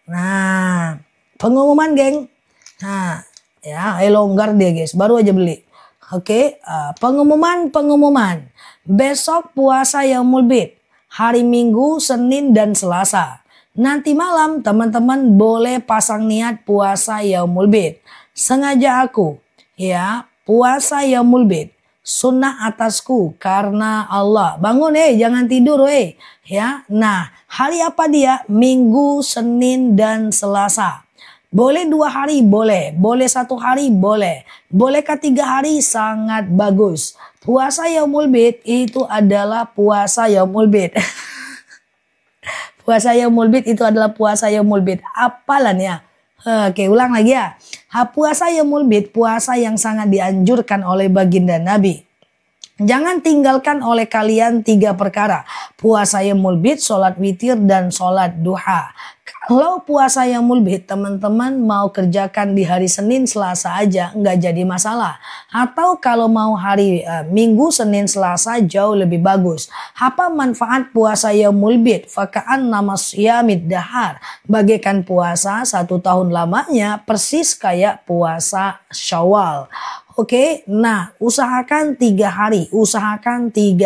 Nah, pengumuman geng. Nah, ya, longgar dia guys. Baru aja beli. Oke, pengumuman. Besok puasa Yaumul Bid. Hari Minggu, Senin, dan Selasa. Nanti malam teman-teman boleh pasang niat puasa Yaumul Bid. Sengaja aku, ya, puasa Yaumul Bid. Sunnah atasku karena Allah. Bangun jangan tidur ya. Nah, hari apa dia? Minggu, Senin, dan Selasa. Boleh 2 hari, boleh 1 hari, bolehkah 3 hari, sangat bagus. Puasa Yaumul Bid itu adalah puasa Yaumul Bid. Puasa Yaumul Bid itu adalah puasa Yaumul Bid. Apalan ya. Oke, ulang lagi ya. Puasa Yaumul Bid, puasa yang sangat dianjurkan oleh baginda Nabi. Jangan tinggalkan oleh kalian 3 perkara. Puasa Yaumul Bid, sholat witir, dan sholat duha. Kalau puasa Yaumul Bid teman-teman mau kerjakan di hari Senin Selasa aja nggak jadi masalah. Atau kalau mau hari Minggu, Senin, Selasa jauh lebih bagus. Apa manfaat puasa Yaumul Bid? Faka'an nama siyamid dahar. Bagaikan puasa 1 tahun lamanya persis kayak puasa Syawal. Oke, nah usahakan 3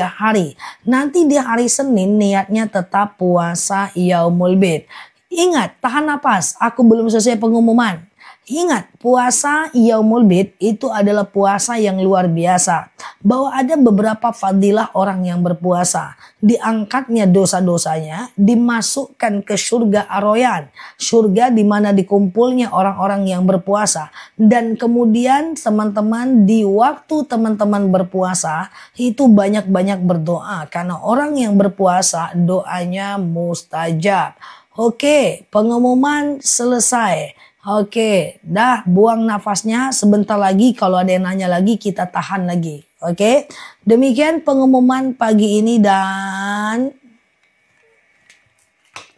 hari. Nanti di hari Senin niatnya tetap puasa Yaumul Bid. Ingat, tahan napas, aku belum selesai pengumuman. Ingat, puasa Yaumul Bid itu adalah puasa yang luar biasa. Bahwa ada beberapa fadilah orang yang berpuasa. Diangkatnya dosa-dosanya, dimasukkan ke surga Ar-Rayyan. Surga di mana dikumpulnya orang-orang yang berpuasa. Dan kemudian teman-teman di waktu teman-teman berpuasa, itu banyak-banyak berdoa. Karena orang yang berpuasa doanya mustajab. Oke, pengumuman selesai. Oke, dah buang nafasnya sebentar lagi. Kalau ada yang nanya lagi kita tahan lagi. Oke, demikian pengumuman pagi ini dan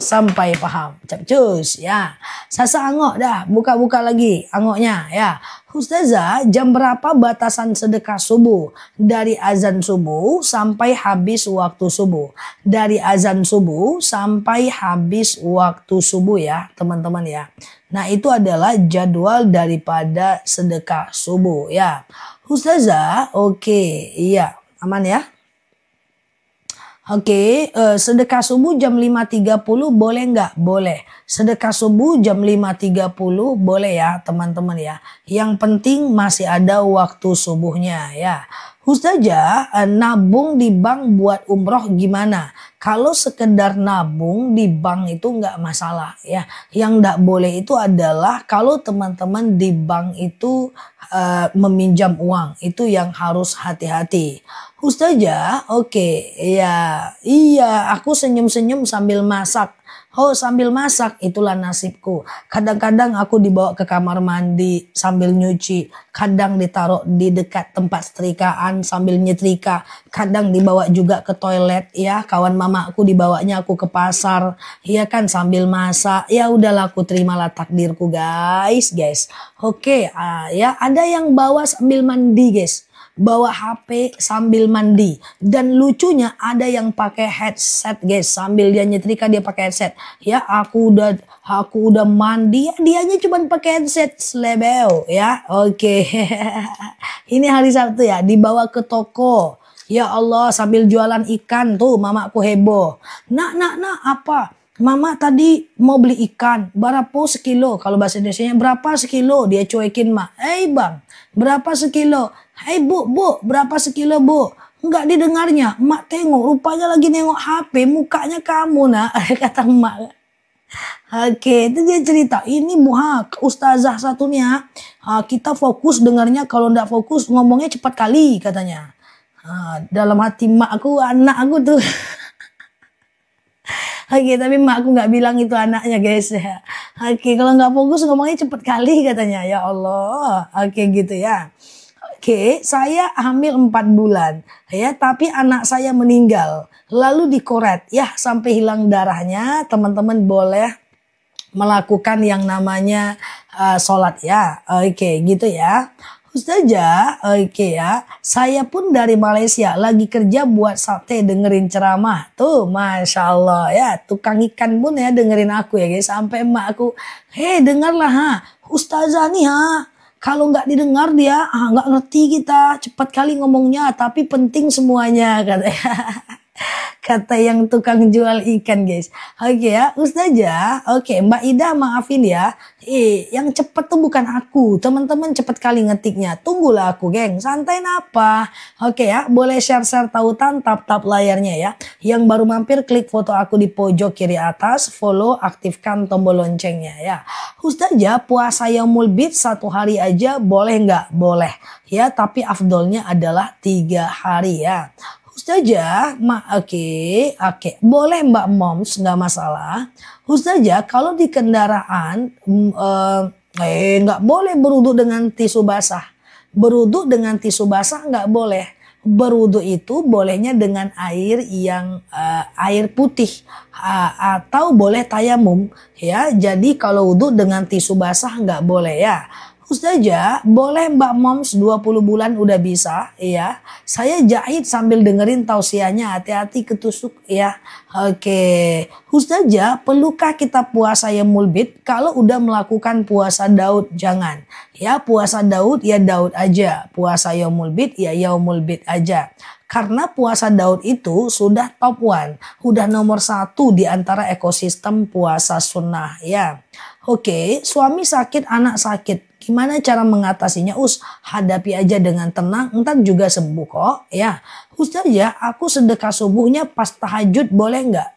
Sampai paham. Capcus ya. Sasa angok dah. Buka-buka lagi angoknya ya. Ustazah, jam berapa batasan sedekah subuh? Dari azan subuh sampai habis waktu subuh. Dari azan subuh sampai habis waktu subuh ya teman-teman ya. Nah itu adalah jadwal daripada sedekah subuh ya. Ustazah, oke, iya aman ya. Oke, sedekah subuh jam 5.30 boleh nggak? Boleh. Sedekah subuh jam 5.30 boleh ya teman-teman ya. Yang penting masih ada waktu subuhnya ya. Ustazah, nabung di bank buat umroh gimana? Kalau sekedar nabung di bank itu nggak masalah ya. Yang nggak boleh itu adalah kalau teman-teman di bank itu meminjam uang. Itu yang harus hati-hati. Ustazah, oke, ya, iya, aku senyum-senyum sambil masak. Oh, sambil masak, itulah nasibku. Kadang-kadang aku dibawa ke kamar mandi sambil nyuci. Kadang ditaruh di dekat tempat setrikaan sambil nyetrika. Kadang dibawa juga ke toilet, ya. Kawan mama aku dibawanya aku ke pasar, ya kan, sambil masak. Ya udahlah, aku terimalah takdirku, guys. Oke, ya, ada yang bawa sambil mandi, guys. Bawa HP sambil mandi, dan lucunya ada yang pakai headset guys, sambil dia nyetrika dia pakai headset. Ya aku udah mandi ya, dianya cuma pakai headset slebeo ya. Oke. Ini hari Sabtu ya, dibawa ke toko. Ya Allah, sambil jualan ikan tuh mamaku heboh. Nak apa? Mama tadi mau beli ikan, berapa sekilo? Kalau bahasa Indonesianya berapa sekilo? Dia cuekin mak. Bang, berapa sekilo? Bu, berapa sekilo bu? Enggak didengarnya. Mak tengok, rupanya lagi nengok HP, mukanya kamu nak. Kata mak. Oke, itu dia cerita. Ini muhak, ustazah satunya. Kita fokus dengarnya, kalau enggak fokus ngomongnya cepat kali katanya. Dalam hati mak aku, anak aku tuh. Oke, tapi mak aku nggak bilang itu anaknya guys ya. Oke, kalau nggak fokus ngomongnya cepet kali katanya. Ya Allah. Oke gitu ya. Oke, saya hamil 4 bulan ya, tapi anak saya meninggal. Lalu dikoret ya sampai hilang darahnya. Teman-teman boleh melakukan yang namanya sholat ya. Oke gitu ya. Ustazah, oke ya. Saya pun dari Malaysia lagi kerja buat sate dengerin ceramah. Tuh, Masya Allah ya. Tukang ikan pun ya dengerin aku ya guys. Sampai emak aku, dengarlah ha. Ustazah nih ha. Kalau nggak didengar dia, nggak ngerti kita. Cepat kali ngomongnya, tapi penting semuanya katanya. Kata yang tukang jual ikan guys. Oke ya Ustazah. Oke Mbak Ida maafin ya. Yang cepet tuh bukan aku. Teman-teman cepet kali ngetiknya. Tunggulah aku geng. Santai apa. Oke ya. Boleh share-share tautan, tap-tap layarnya ya. Yang baru mampir klik foto aku di pojok kiri atas. Follow, aktifkan tombol loncengnya ya. Ustazah puasa yaumul bid 1 hari aja boleh nggak? Boleh. Ya tapi afdolnya adalah 3 hari ya. Ustazah, oke, boleh Mbak Moms, nggak masalah. Ustazah, kalau di kendaraan, nggak boleh berwudu dengan tisu basah. Berwudu dengan tisu basah nggak boleh. Berwudu itu bolehnya dengan air yang air putih atau boleh tayamum ya. Jadi kalau wudu dengan tisu basah nggak boleh ya. Ustazah, boleh Mbak Moms 20 bulan udah bisa ya. Saya jahit sambil dengerin tausiahnya, hati-hati ketusuk ya. Oke. Ustazah, perlukah kita puasa yaumul bid? Kalau udah melakukan puasa Daud jangan. Ya puasa Daud ya Daud aja. Puasa yaumul bid ya yaumul bid aja. Karena puasa Daud itu sudah top 1. Udah nomor 1 di antara ekosistem puasa sunnah ya. Oke, suami sakit, anak sakit. Gimana cara mengatasinya? Hadapi aja dengan tenang, ntar juga sembuh kok ya. Ustazah, aku sedekah subuhnya pas tahajud boleh nggak?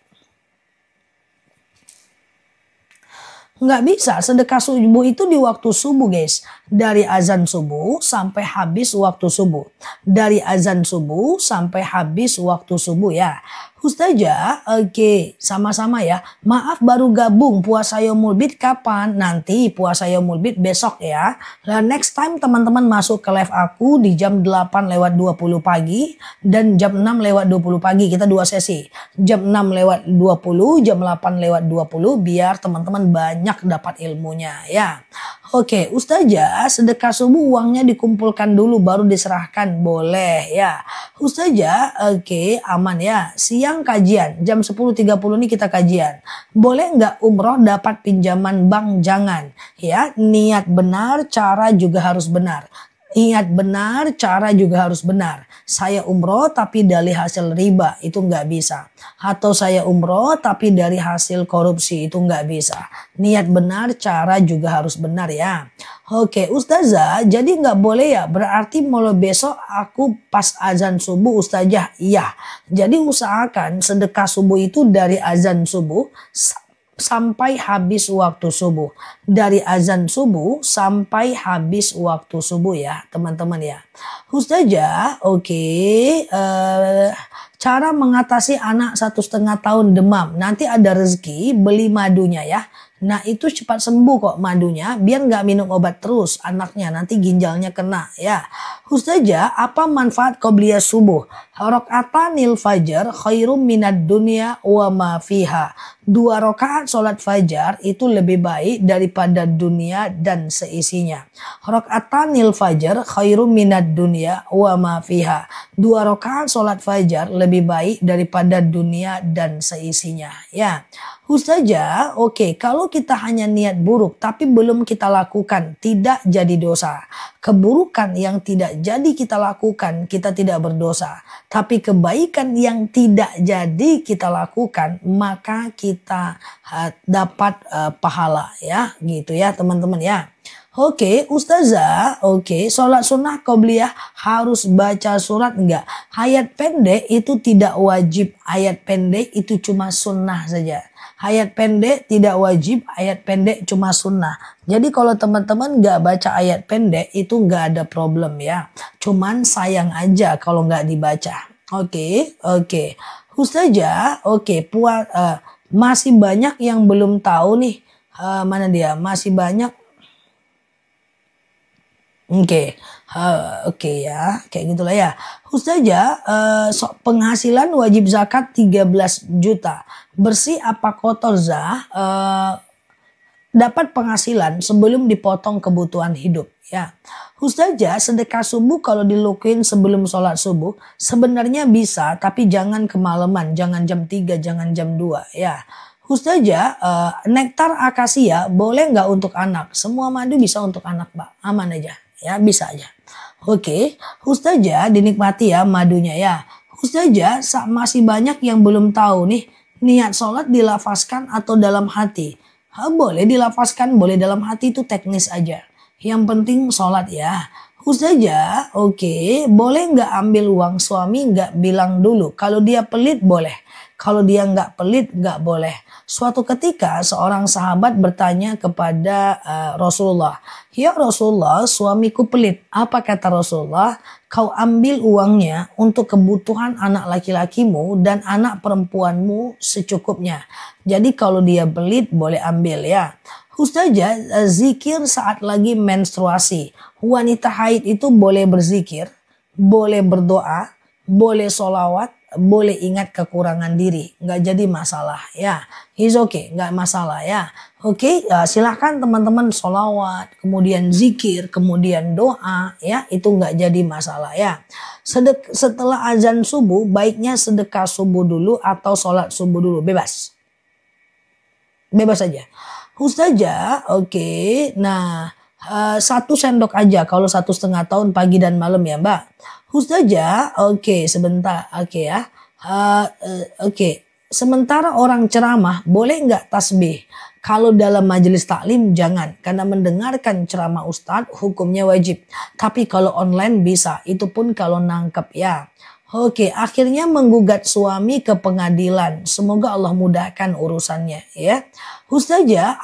Nggak bisa, sedekah subuh itu di waktu subuh guys. Dari azan subuh sampai habis waktu subuh. Dari azan subuh sampai habis waktu subuh ya. Ustazah, oke, sama-sama ya. Maaf baru gabung puasa Yaumul Bid kapan? Nanti puasa Yaumul Bid besok ya. Nah, next time teman-teman masuk ke live aku di jam 8:20 pagi dan jam 6:20 pagi. Kita 2 sesi. Jam 6:20, jam 8:20 biar teman-teman banyak dapat ilmunya ya. Oke, Ustazah, sedekah subuh uangnya dikumpulkan dulu baru diserahkan. Boleh ya. Ustazah, oke, aman ya. Siang kajian, jam 10:30 ini kita kajian. Boleh nggak umroh dapat pinjaman bank? Jangan. Ya, niat benar, cara juga harus benar. Niat benar, cara juga harus benar. Saya umroh tapi dari hasil riba, itu nggak bisa. Atau saya umroh tapi dari hasil korupsi, itu nggak bisa. Niat benar, cara juga harus benar ya. Oke, Ustazah, jadi nggak boleh ya? Berarti mulai besok aku pas azan subuh Ustazah? Iya. Jadi usahakan sedekah subuh itu dari azan subuh sampai habis waktu subuh. Dari azan subuh sampai habis waktu subuh ya teman-teman ya. Ustazah, oke. Cara mengatasi anak 1,5 tahun demam. Nanti ada rezeki beli madunya ya. Nah itu cepat sembuh kok madunya. Biar nggak minum obat terus anaknya. Nanti ginjalnya kena ya. Ustazah, apa manfaat qobliyah subuh? Rakaatanil fajar khairum minad dunya wa ma fiha. 2 rakaat sholat fajar itu lebih baik daripada dunia dan seisinya. Rakaatanil fajar khairum minad dunya wa ma fiha. 2 rakaat sholat fajar lebih baik daripada dunia dan seisinya ya. Ustazah, oke, kalau kita hanya niat buruk tapi belum kita lakukan, tidak jadi dosa. Keburukan yang tidak jadi kita lakukan, kita tidak berdosa. Tapi kebaikan yang tidak jadi kita lakukan, maka kita dapat pahala ya, gitu ya teman-teman ya. Oke, Ustazah, oke, sholat sunnah qobliyah harus baca surat enggak? Ayat pendek itu tidak wajib, ayat pendek itu cuma sunnah saja. Ayat pendek tidak wajib, ayat pendek cuma sunnah. Jadi kalau teman-teman nggak baca ayat pendek itu nggak ada problem ya. Cuman sayang aja kalau nggak dibaca. Oke. Ustazah, oke, masih banyak yang belum tahu nih. Mana dia? Masih banyak. Oke ya, kayak gitulah ya. Ustazah, penghasilan wajib zakat 13 juta. Bersih apa kotor dapat penghasilan sebelum dipotong kebutuhan hidup ya. Ustazah, sedekah subuh kalau dilakuin sebelum sholat subuh sebenarnya bisa, tapi jangan kemalaman, jangan jam 3, jangan jam 2 ya. Ustazah, nektar akasia boleh nggak untuk anak? Semua madu bisa untuk anak, Pak. Aman aja. Ya, bisa aja. Oke, Ustazah dinikmati ya madunya ya. Ustazah, masih banyak yang belum tahu nih, niat sholat dilafazkan atau dalam hati. Boleh dilafazkan, boleh dalam hati, itu teknis aja. Yang penting sholat ya. Ustazah, oke, boleh nggak ambil uang suami nggak bilang dulu? Kalau dia pelit boleh. Kalau dia nggak pelit nggak boleh. Suatu ketika seorang sahabat bertanya kepada Rasulullah, "Ya Rasulullah, suamiku pelit." Apa kata Rasulullah? "Kau ambil uangnya untuk kebutuhan anak laki-lakimu dan anak perempuanmu secukupnya." Jadi kalau dia pelit boleh ambil ya. Ustazah, zikir saat lagi menstruasi. Wanita haid itu boleh berzikir, boleh berdoa, boleh sholawat, boleh ingat kekurangan diri, nggak jadi masalah ya. It's okay, nggak masalah ya. Oke, silahkan teman-teman sholawat, kemudian zikir, kemudian doa ya, itu nggak jadi masalah ya. Setelah azan subuh baiknya sedekah subuh dulu atau sholat subuh dulu, bebas aja. Ustazah, oke, nah 1 sendok aja kalau 1,5 tahun pagi dan malam ya Mbak. Ustazah, oke, sebentar, oke ya. Oke, sementara orang ceramah boleh nggak tasbih? Kalau dalam majelis taklim jangan, karena mendengarkan ceramah ustadz hukumnya wajib. Tapi kalau online bisa, itu pun kalau nangkep ya. Oke, akhirnya menggugat suami ke pengadilan. Semoga Allah mudahkan urusannya ya. Ustazah,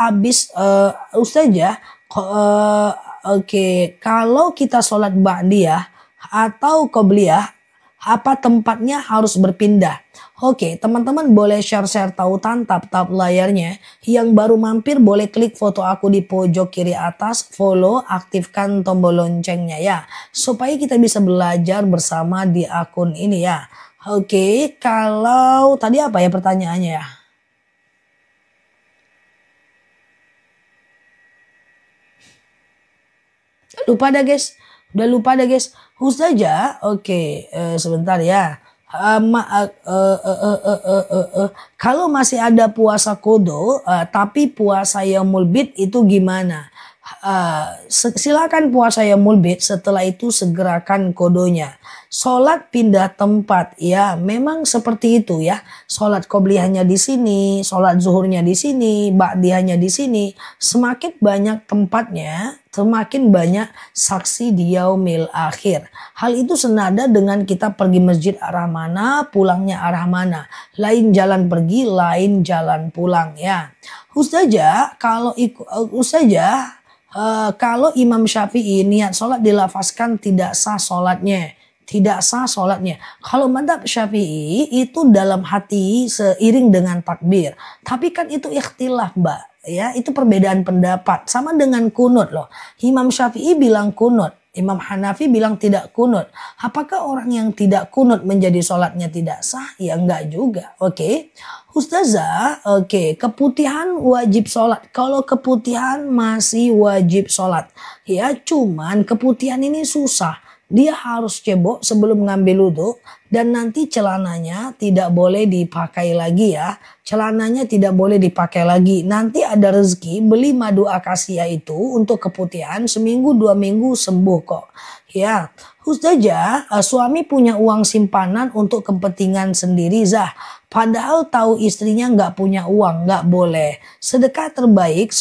Ustazah, oke, kalau kita sholat ba'diyah atau qobliyah, apa tempatnya harus berpindah? Oke, teman-teman boleh share-share tautan tap-tap layarnya. Yang baru mampir boleh klik foto aku di pojok kiri atas, follow, aktifkan tombol loncengnya ya. Supaya kita bisa belajar bersama di akun ini ya. Oke, kalau tadi apa ya pertanyaannya ya? Lupa dah guys. Udah lupa dah guys. Ustazah, oke, sebentar ya. Kalau masih ada puasa kodo, tapi puasa yaumul bid itu gimana? Silakan puasa yaumul bid, setelah itu segerakan kodonya. Sholat pindah tempat, ya memang seperti itu ya. Sholat qobliyahnya di sini, sholat zuhurnya di sini, ba'diyahnya di sini. Semakin banyak tempatnya, semakin banyak saksi di yaumil akhir. Hal itu senada dengan kita pergi masjid arah mana, pulangnya arah mana. Lain jalan pergi, lain jalan pulang ya. Ustazah, kalau Imam Syafi'i niat sholat dilafazkan tidak sah sholatnya. Tidak sah sholatnya. Kalau madzhab Syafi'i itu dalam hati seiring dengan takbir. Tapi kan itu ikhtilaf mbak. Ya, itu perbedaan pendapat. Sama dengan kunut loh. Imam Syafi'i bilang kunut. Imam Hanafi bilang tidak kunut. Apakah orang yang tidak kunut menjadi sholatnya tidak sah? Ya enggak juga. Oke. Ustazah, oke. Keputihan wajib sholat. Kalau keputihan masih wajib sholat. Ya, cuman keputihan ini susah. Dia harus cebok sebelum ngambil wudhu dan nanti celananya tidak boleh dipakai lagi ya. Celananya tidak boleh dipakai lagi. Nanti ada rezeki beli madu akasia itu untuk keputihan seminggu 2 minggu sembuh kok. Ya, Ustazah, suami punya uang simpanan untuk kepentingan sendiri Zah. Padahal tahu istrinya nggak punya uang, nggak boleh. Sedekah terbaik